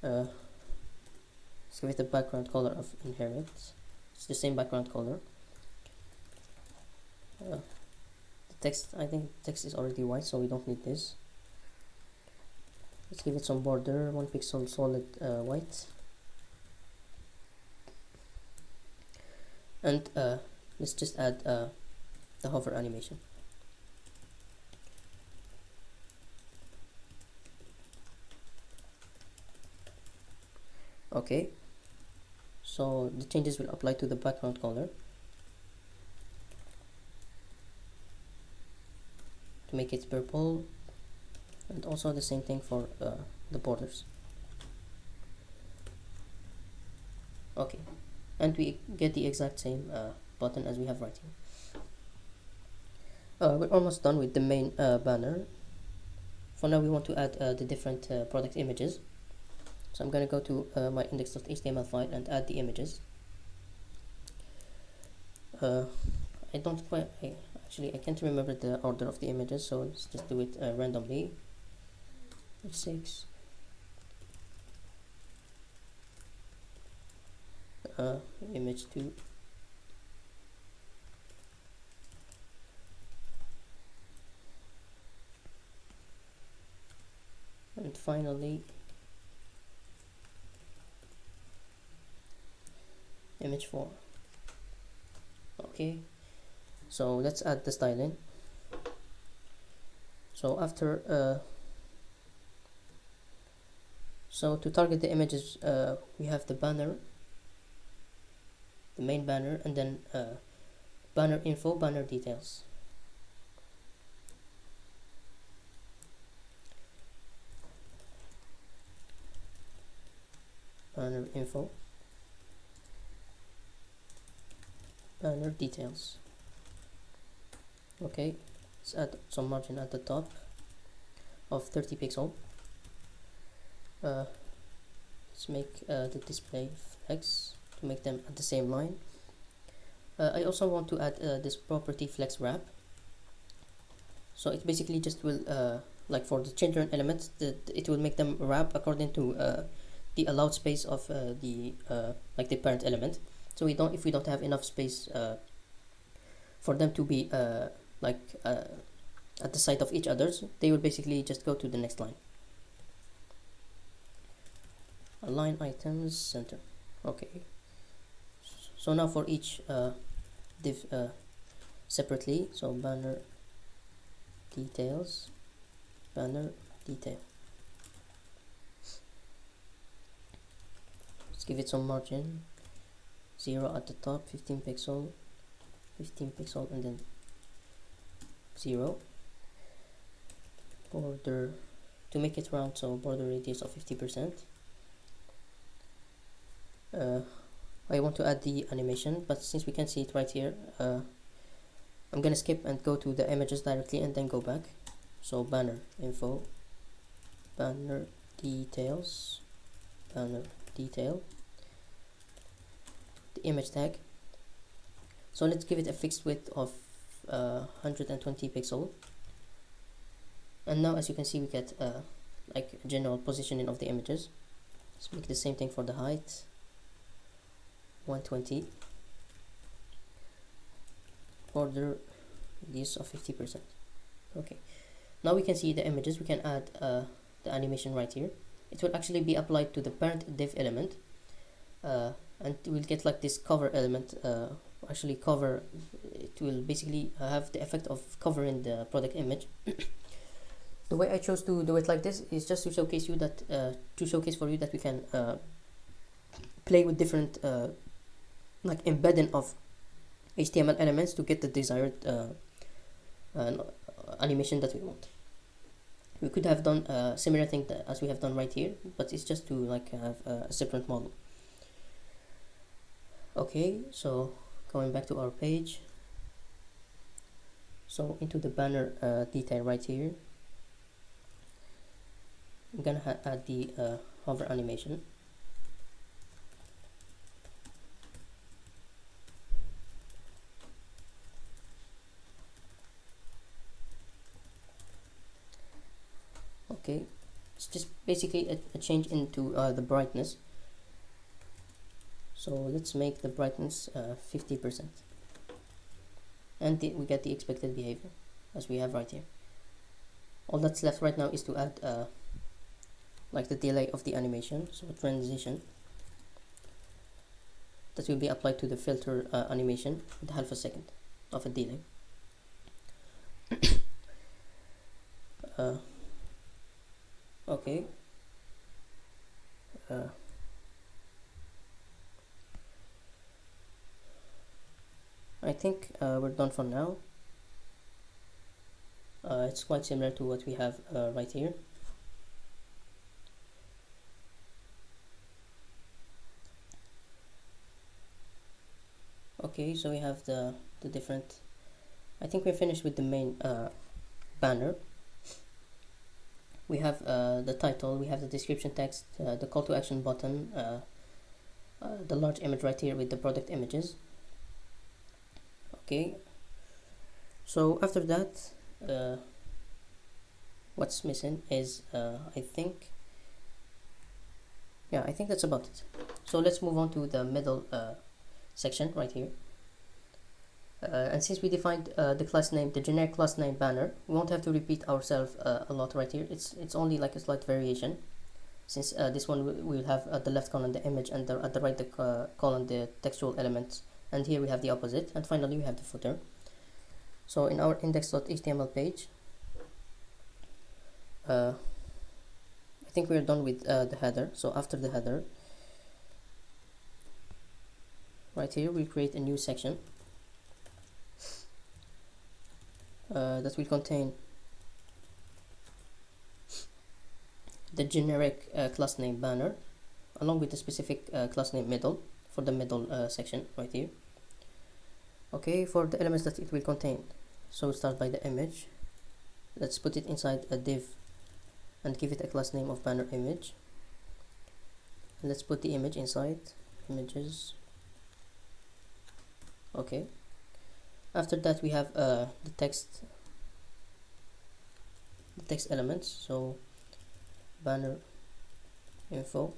let's give it the background color of inherit. It's the same background color. The text, I think text is already white, so we don't need this. Let's give it some border, 1 pixel solid white, and let's just add the hover animation. Okay, so the changes will apply to the background color to make it purple, and also the same thing for the borders. Okay, and we get the exact same button as we have right here. We're almost done with the main banner. For now we want to add the different product images. So I'm going to go to my index.html file and add the images. I can't remember the order of the images, so let's just do it randomly. 6 image 2, and finally image 4. Okay, so let's add the styling. So after so to target the images, we have the banner, the main banner, and then banner info, banner details. Banner info, banner details. Okay, let's add some margin at the top of 30 pixel. Let's make the display flex to make them at the same line. I also want to add this property flex wrap. So it basically just will like for the children elements, it will make them wrap according to the allowed space of the like the parent element. So if we don't have enough space for them to be like at the side of each other's, they will basically just go to the next line. Align items center. Okay. So now for each div separately, so banner details, banner detail. Let's give it some margin, 0 at the top, 15 pixel, and then 0. Border, to make it round, so border radius of 50%. I want to add the animation, but since we can see it right here, I'm gonna skip and go to the images directly and then go back. So banner info, banner details, banner detail, the image tag. So let's give it a fixed width of 120 pixel. And now as you can see, we get like general positioning of the images. Let's make the same thing for the height, 120, border radius of 50%. Okay, now we can see the images. We can add the animation right here. It will actually be applied to the parent div element, and we'll get like this cover element. Actually cover, it will basically have the effect of covering the product image. The way I chose to do it like this is just to showcase you that for you that we can play with different like embedding of HTML elements to get the desired animation that we want. We could have done a similar thing as we have done right here, but it's just to like have a separate model. Okay, so going back to our page, so into the banner detail right here, I'm gonna add the hover animation. Okay, it's just basically a change into the brightness. So let's make the brightness 50%, and we get the expected behavior as we have right here. All that's left right now is to add like the delay of the animation, so transition that will be applied to the filter animation with half a second of a delay. Okay. I think we're done for now. It's quite similar to what we have right here. Okay, so we have the different, I think we're finished with the main banner. We have the title, we have the description text, the call to action button, the large image right here with the product images. Okay, so after that, what's missing is I think that's about it. So let's move on to the middle section right here. And since we defined the class name, the generic class name banner, we won't have to repeat ourselves a lot right here. It's only like a slight variation, since this one will have at the left column the image and at the right column the textual elements, and here we have the opposite, and finally we have the footer. So in our index.html page, I think we're done with the header. So after the header, right here we create a new section that will contain the generic class name banner along with the specific class name middle for the middle section right here. Okay, for the elements that it will contain, so we'll start by the image. Let's put it inside a div and give it a class name of banner image. And let's put the image inside images Okay, after that we have the text elements. So banner info,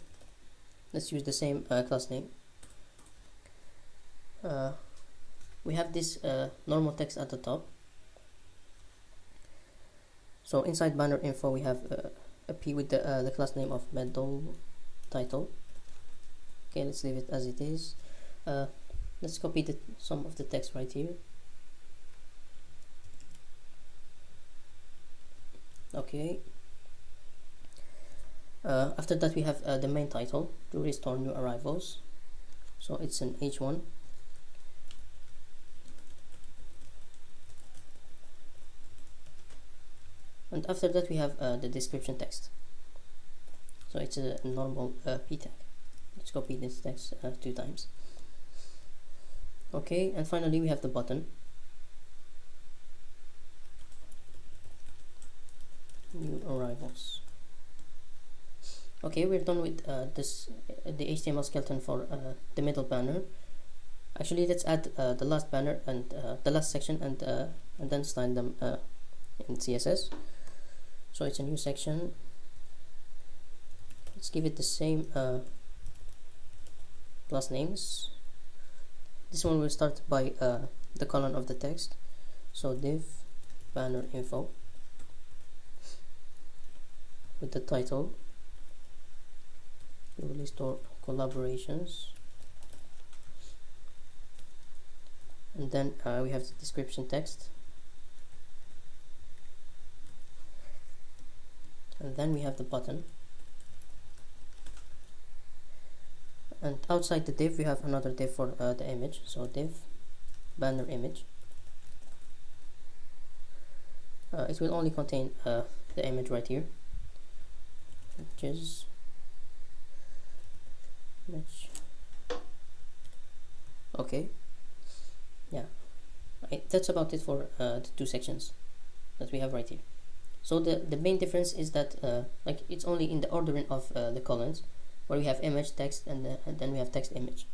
let's use the same class name. We have this normal text at the top. So inside banner info we have a p with the class name of middle title. Okay, let's leave it as it is. Let's copy some of the text right here. Okay, after that we have the main title, to restore new arrivals. So it's an h1. And after that we have the description text. So it's a normal p tag. Let's copy this text 2 times. Okay, and finally we have the button. New arrivals. Okay, we're done with the HTML skeleton for the middle banner. Actually, let's add the last banner and the last section, and then style them in CSS. So it's a new section. Let's give it the same class names. This one will start by the colon of the text. So div banner info with the title. We will store collaborations, and then we have the description text, and then we have the button, and outside the div we have another div for the image. So div banner image. It will only contain the image right here, which is image. Okay, yeah, that's about it for the 2 sections that we have right here. So the main difference is that like it's only in the ordering of the columns, where we have image, text, and then we have text, image.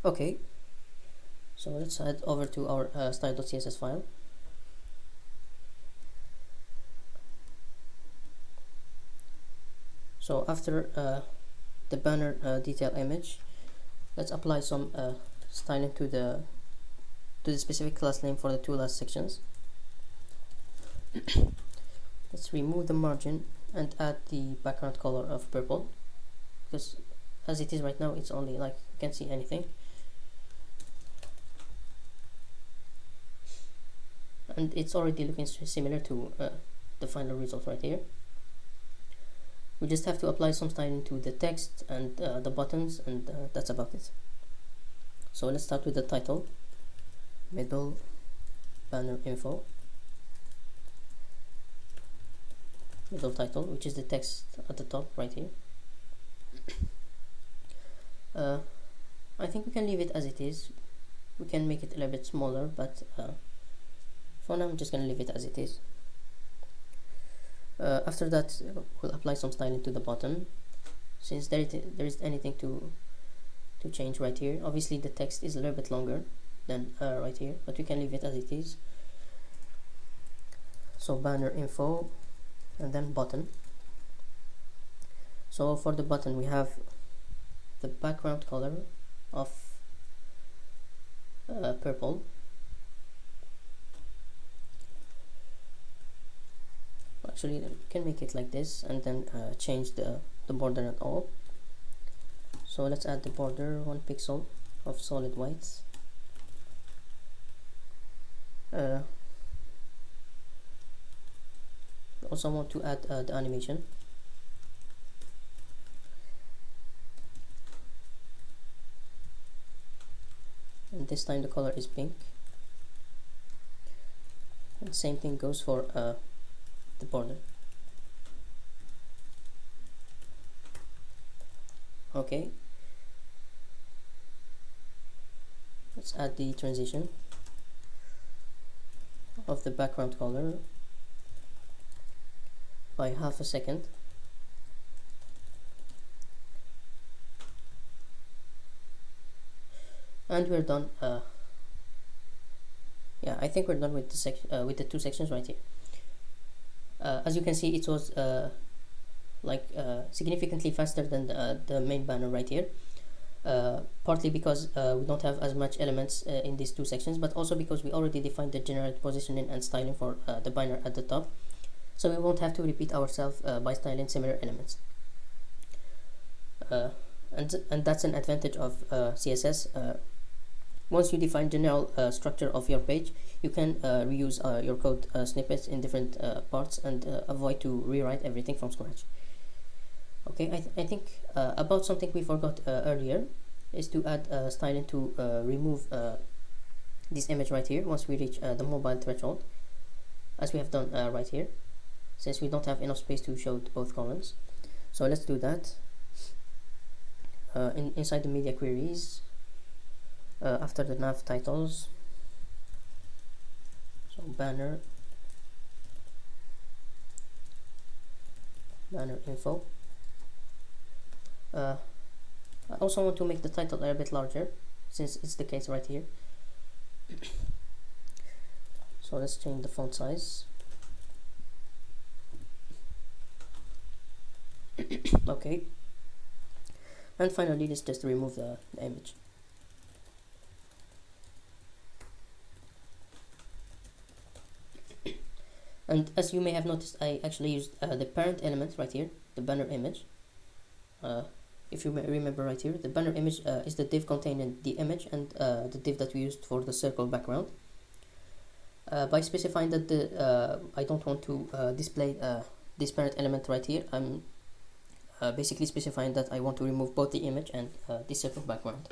Okay, so let's head over to our style.css file. So after the banner detail image, let's apply some styling to the specific class name for the 2 last sections. Let's remove the margin and add the background color of purple, because as it is right now it's only like you can't see anything, and it's already looking similar to the final result right here. We just have to apply some styling to the text and the buttons, and that's about it. So let's start with the title, middle banner info, middle title, which is the text at the top right here. I think we can leave it as it is. We can make it a little bit smaller, but for now I'm just gonna leave it as it is. After that we'll apply some styling to the bottom, since there is anything to change right here. Obviously the text is a little bit longer than right here, but we can leave it as it is. So banner info and then button. So for the button we have the background color of purple. Actually, you can make it like this and then change the border and all. So let's add the border 1 pixel of solid white. Also want to add the animation. And this time the color is pink. And same thing goes for the border. Okay, let's add the transition of the background color by 1/2 second. And we're done. Yeah, I think we're done with the two sections right here. As you can see, it was significantly faster than the main banner right here. Partly because we don't have as much elements in these two sections, but also because we already defined the general positioning and styling for the banner at the top, so we won't have to repeat ourselves by styling similar elements. And that's an advantage of CSS. Once you define general structure of your page, you can reuse your code snippets in different parts and avoid to rewrite everything from scratch. Okay, I think about something we forgot earlier is to add styling to remove this image right here once we reach the mobile threshold, as we have done right here, since we don't have enough space to show both columns. So let's do that. Inside the media queries, after the nav titles, so banner info. I also want to make the title a bit larger, since it's the case right here. So let's change the font size. Okay, and finally let's just remove the image. And as you may have noticed, I actually used the parent element right here, the banner image. If you remember right here, the banner image is the div containing the image and the div that we used for the circle background. By specifying that I don't want to display this parent element right here, I'm basically specifying that I want to remove both the image and the circle background,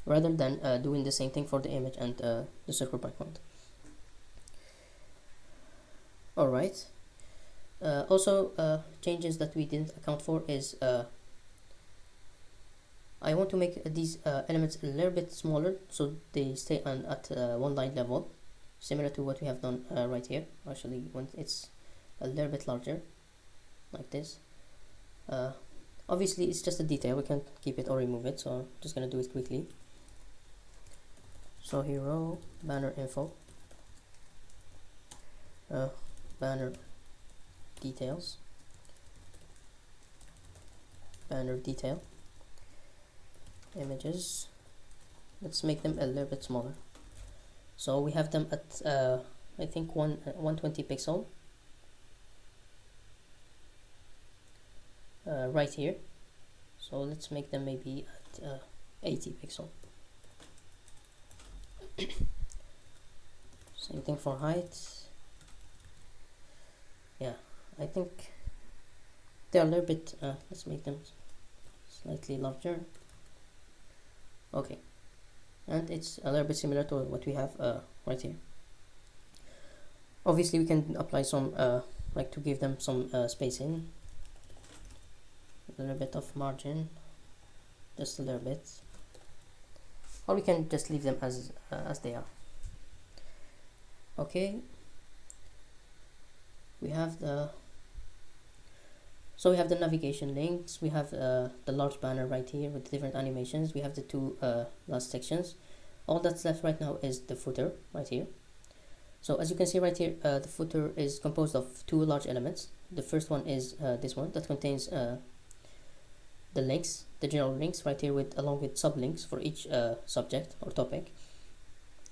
rather than doing the same thing for the image and the circle background. Alright, also changes that we didn't account for is I want to make these elements a little bit smaller so they stay at one line level, similar to what we have done right here. Actually, when it's a little bit larger, like this. Obviously, it's just a detail, we can keep it or remove it, so I'm just gonna do it quickly. So hero, banner info, banner details, banner detail, images. Let's make them a little bit smaller. So we have them at I think 120 pixel right here. So let's make them maybe at 80 pixel. Same thing for height. Yeah, I think they're a little bit let's make them slightly larger. Okay, and it's a little bit similar to what we have right here. Obviously we can apply some like to give them some spacing, a little bit of margin, just a little bit, or we can just leave them as they are. Okay, we have the navigation links, we have the large banner right here with different animations, we have the two last sections. All that's left right now is the footer right here. So as you can see right here, the footer is composed of two large elements. The first one is this one that contains the links, the general links right here, along with sublinks for each subject or topic.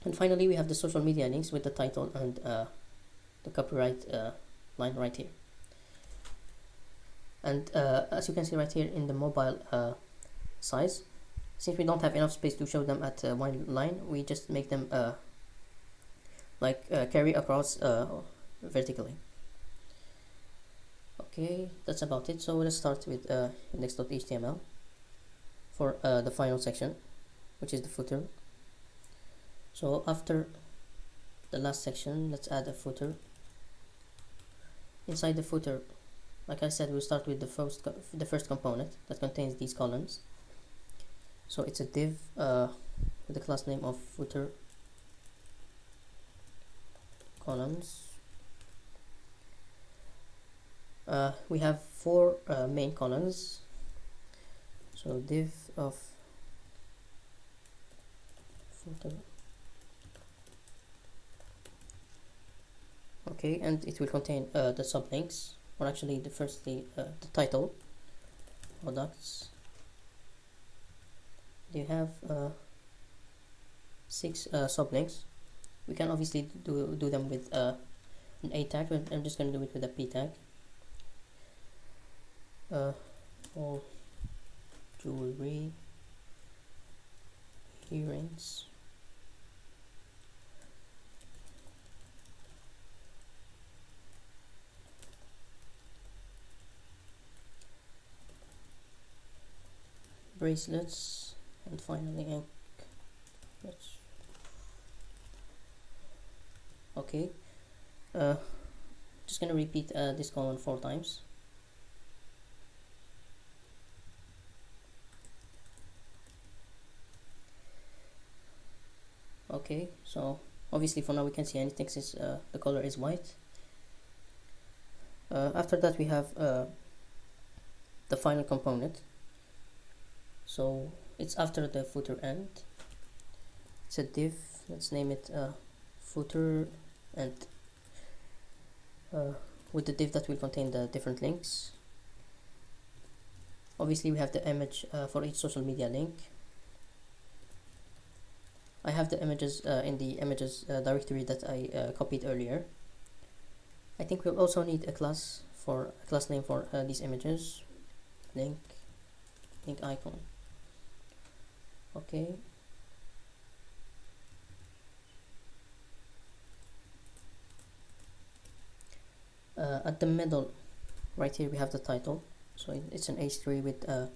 And finally we have the social media links with the title and the copyright line right here. And as you can see right here in the mobile size, since we don't have enough space to show them at one line, we just make them carry across vertically. Okay, that's about it. So let's start with index.html for the final section, which is the footer. So after the last section, let's add a footer. Inside the footer, like I said, we'll start with the first component that contains these columns. So it's a div with the class name of footer columns. We have four main columns. So div of footer. Okay, and it will contain the sublinks, or actually the title, products. They have 6 sublinks. We can obviously do them with an A tag, but I'm just going to do it with a P tag. All jewelry, earrings, bracelets, and finally ink. Okay, just gonna repeat this column 4 times. Okay, so obviously for now we can see anything since the color is white. After that we have the final component. So it's after the footer end. It's a div. Let's name it footer, and with the div that will contain the different links. Obviously we have the image for each social media link. I have the images in the images directory that I copied earlier. I think we'll also need a class name for these images. Link icon. Okay. At the middle, right here, we have the title. So it's an H3 with a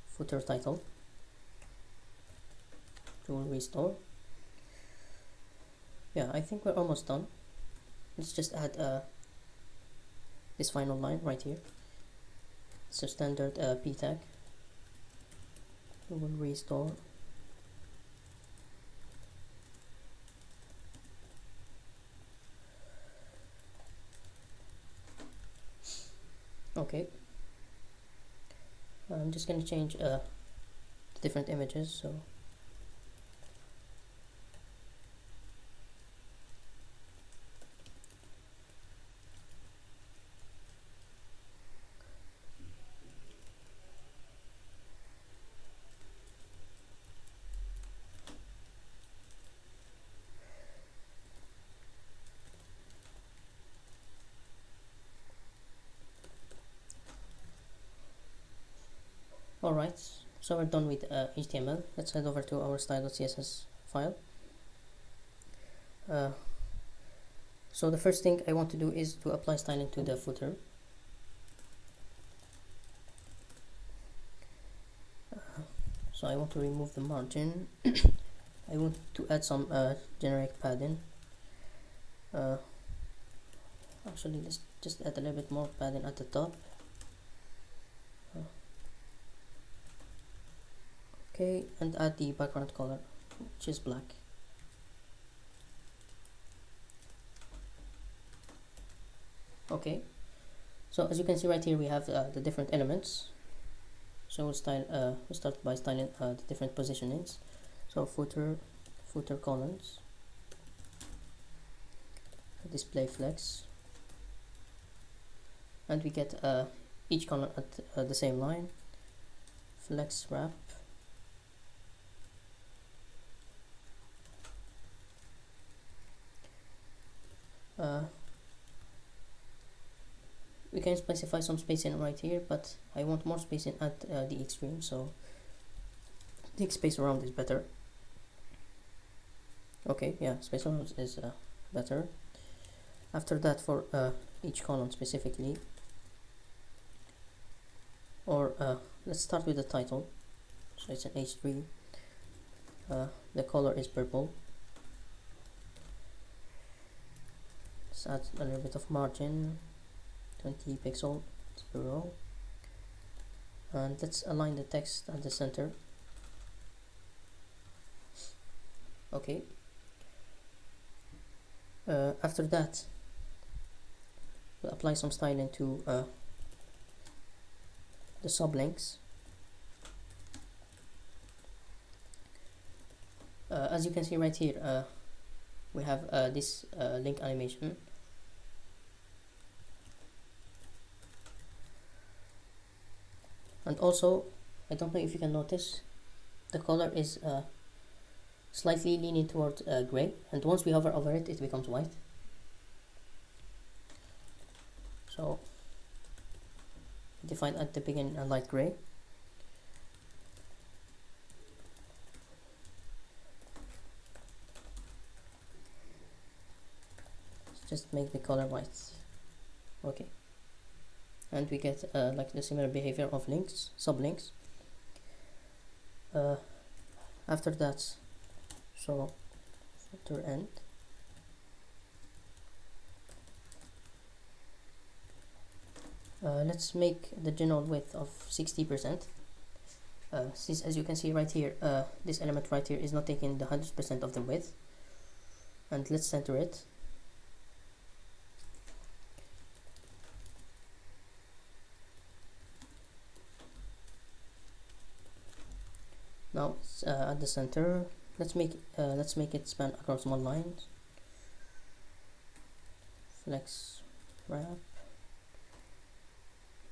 footer title. Jewelry store. Yeah, I think we're almost done. Let's just add this final line right here. It's a standard P tag. Jewelry store. Okay. I'm just going to change the different images. So alright, so we're done with HTML. Let's head over to our Style.css file. So the first thing I want to do is to apply styling to the footer. So I want to remove the margin. I want to add some generic padding. Actually, let's just add a little bit more padding at the top. Okay, and add the background color, which is black. Okay, so as you can see right here, we have the different elements. So we'll start by styling the different positionings. So footer columns, display flex, and we get each column at the same line. Flex wrap. We can specify some spacing right here, but I want more spacing at the extreme, so I think space around is better. Okay, yeah, space around is better. After that, for each column specifically, or let's start with the title. So it's an H3. The color is purple. Let's add a little bit of margin, 20 pixel per row, and let's align the text at the center. Okay. After that, we'll apply some styling to the sublinks. As you can see right here, we have this link animation. And also, I don't know if you can notice, the color is slightly leaning towards gray, and once we hover over it, it becomes white. So define at the beginning a light gray. Just make the color white. Okay, and we get like the similar behavior of links, sublinks. After that, so footer end. Let's make the general width of 60%. Since, as you can see right here, this element right here is not taking the 100% of the width. And let's center it. Now at the center, let's make it span across one line. Flex wrap.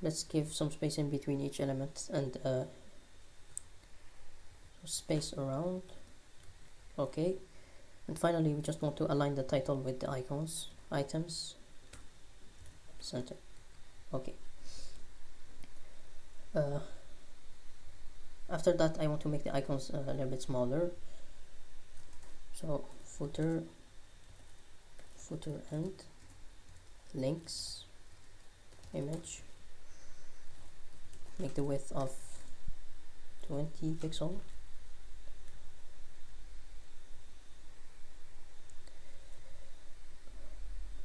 Let's give some space in between each element and space around. Okay, and finally we just want to align the title with the items, center. Okay. After that, I want to make the icons a little bit smaller. So footer end, links, image. Make the width of 20 pixel.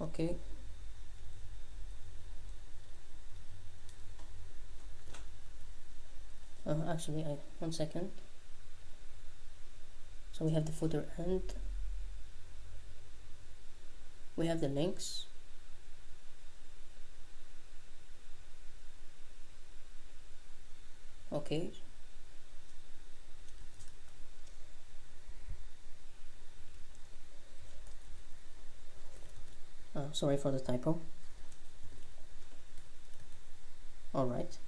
Okay. Actually, one second. So we have the footer end. We have the links. Okay. Sorry for the typo. Alright.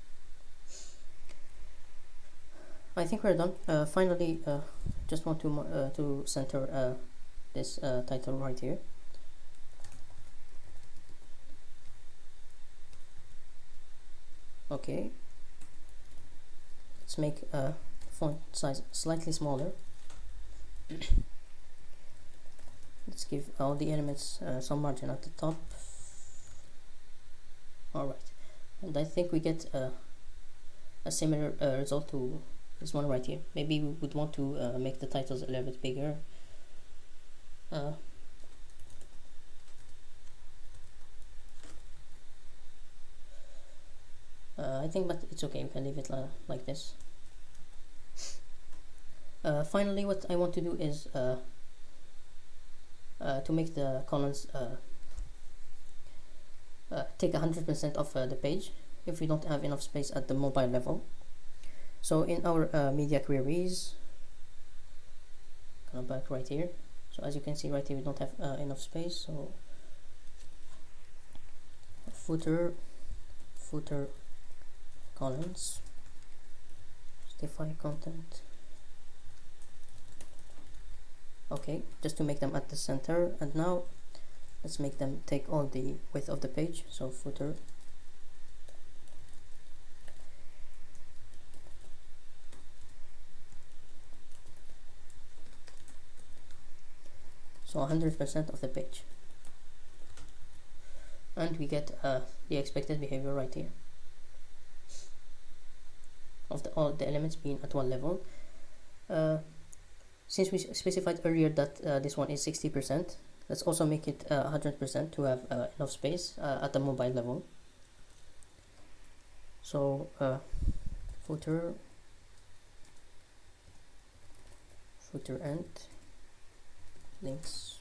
I think we're done. Finally, just want to center this title right here. Okay. Let's make font size slightly smaller. Let's give all the elements some margin at the top. Alright, and I think we get a similar result to this one right here. Maybe we would want to make the titles a little bit bigger. I think, but it's okay, we can leave it like this. Finally, what I want to do is to make the columns take 100% of the page if we don't have enough space at the mobile level. So in our media queries, come back right here. So as you can see right here, we don't have enough space. So footer columns, justify content. Okay, just to make them at the center. And now let's make them take all the width of the page. So footer, so 100% of the page, and we get the expected behavior right here of all the elements being at one level. Since we specified earlier that this one is 60%, let's also make it 100% to have enough space at the mobile level. So footer end, links,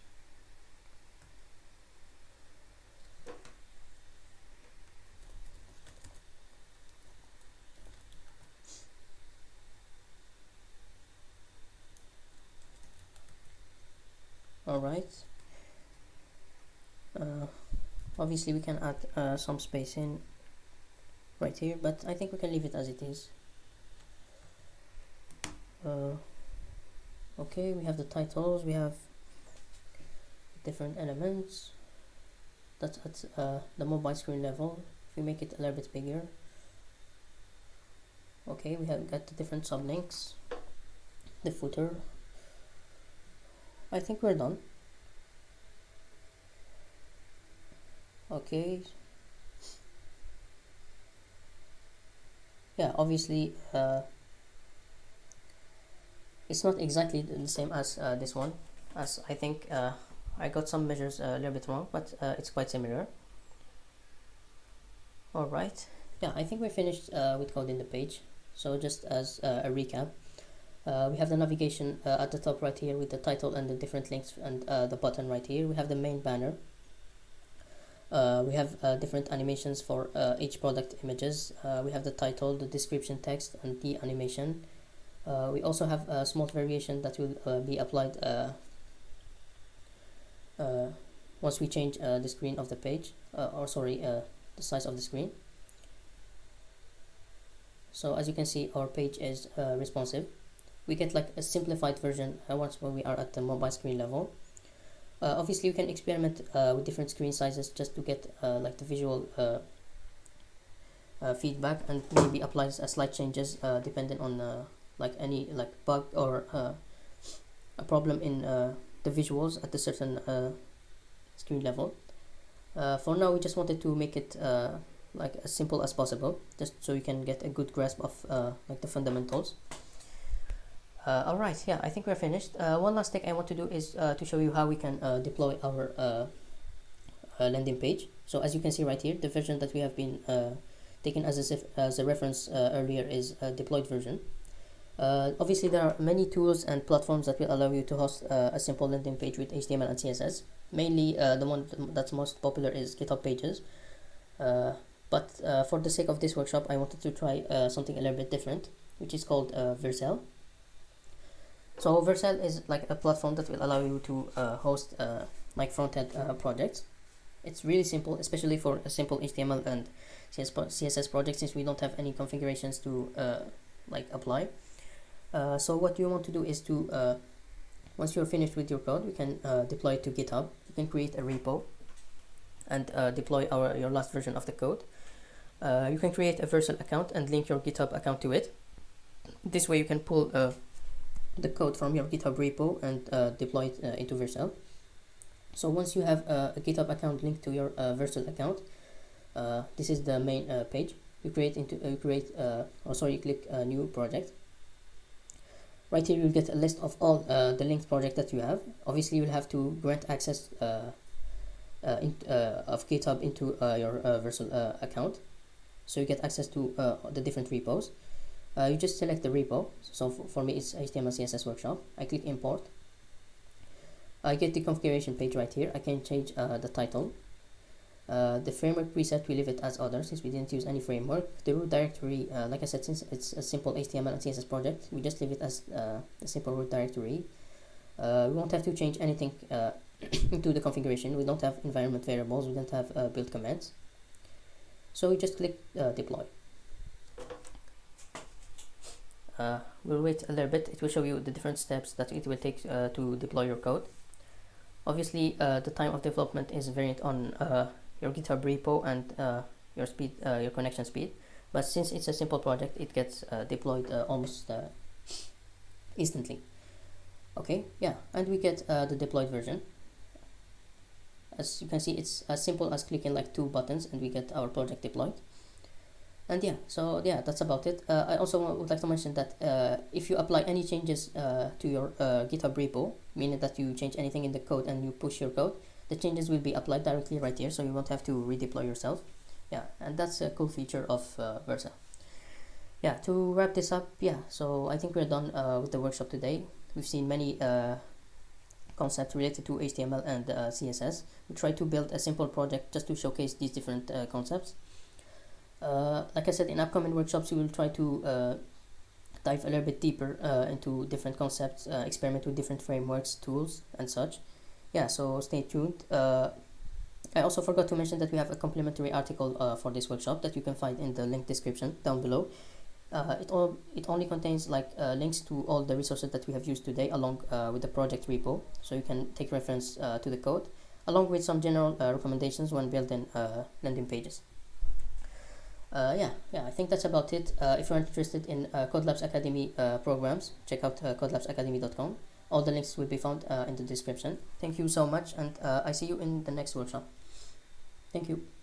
right. Obviously we can add some spacing right here, but I think we can leave it as it is. Okay, we have the titles, we have different elements. That's at the mobile screen level. If we make it a little bit bigger, okay, we have got the different sublinks, the footer. I think we're done. Okay, yeah, obviously it's not exactly the same as this one, as I think I got some measures a little bit wrong, but it's quite similar. Alright, yeah, I think we're finished with coding the page. So just as a recap, we have the navigation at the top right here with the title and the different links, and the button right here. We have the main banner. We have different animations for each product images. We have the title, the description text, and the animation. We also have a small variation that will be applied once we change the screen of the page, the size of the screen. So as you can see, our page is responsive. We get like a simplified version once we are at the mobile screen level. Obviously, you can experiment with different screen sizes just to get like the visual feedback, and maybe apply slight changes depending on like any bug or a problem in the visuals at a certain screen level. For now, we just wanted to make it like as simple as possible, just so you can get a good grasp of like the fundamentals. Alright, yeah, I think we're finished. One last thing I want to do is to show you how we can deploy our landing page. So as you can see right here, the version that we have been taken as a reference earlier is a deployed version. Obviously, there are many tools and platforms that will allow you to host a simple landing page with HTML and CSS. Mainly, the one that's most popular is GitHub Pages. But for the sake of this workshop, I wanted to try something a little bit different, which is called Vercel. So Vercel is like a platform that will allow you to host like front-end projects. It's really simple, especially for a simple HTML and CSS project, since we don't have any configurations to like apply. So what you want to do is to once you're finished with your code, we can deploy it to GitHub. You can create a repo and deploy your last version of the code. You can create a Vercel account and link your GitHub account to it. This way you can pull the code from your GitHub repo and deploy it into Vercel. So once you have a GitHub account linked to your Vercel account, this is the main page. You click new project. Right here you'll get a list of all the linked projects that you have. Obviously you'll have to grant access of GitHub into your Vercel account, so you get access to the different repos. You just select the repo. So for me it's HTML CSS workshop. I click import. I get the configuration page right here. I can change the title. The framework preset, we leave it as other, since we didn't use any framework. The root directory, like I said, since it's a simple HTML and CSS project, we just leave it as a simple root directory. We won't have to change anything into the configuration. We don't have environment variables. We don't have build commands. So we just click deploy. We'll wait a little bit. It will show you the different steps that it will take to deploy your code. Obviously, the time of development is variant on your GitHub repo and your connection speed. But since it's a simple project, it gets deployed almost instantly. Okay, yeah, and we get the deployed version. As you can see, it's as simple as clicking like 2 buttons and we get our project deployed. And yeah, so yeah, that's about it. I also would like to mention that if you apply any changes to your GitHub repo, meaning that you change anything in the code and you push your code, the changes will be applied directly right here, so you won't have to redeploy yourself. Yeah, and that's a cool feature of Vercel. Yeah, to wrap this up, yeah, so I think we're done with the workshop today. We've seen many concepts related to HTML and CSS. We tried to build a simple project just to showcase these different concepts. Like I said, in upcoming workshops we will try to dive a little bit deeper into different concepts, experiment with different frameworks, tools and such. yeah, so stay tuned. I also forgot to mention that we have a complimentary article for this workshop that you can find in the link description down below. It only contains like links to all the resources that we have used today, along with the project repo, so you can take reference to the code, along with some general recommendations when building landing pages. Yeah, I think that's about it. If you're interested in Codelabs Academy programs, check out codelabsacademy.com. All the links will be found in the description. Thank you so much, and I see you in the next workshop. Thank you.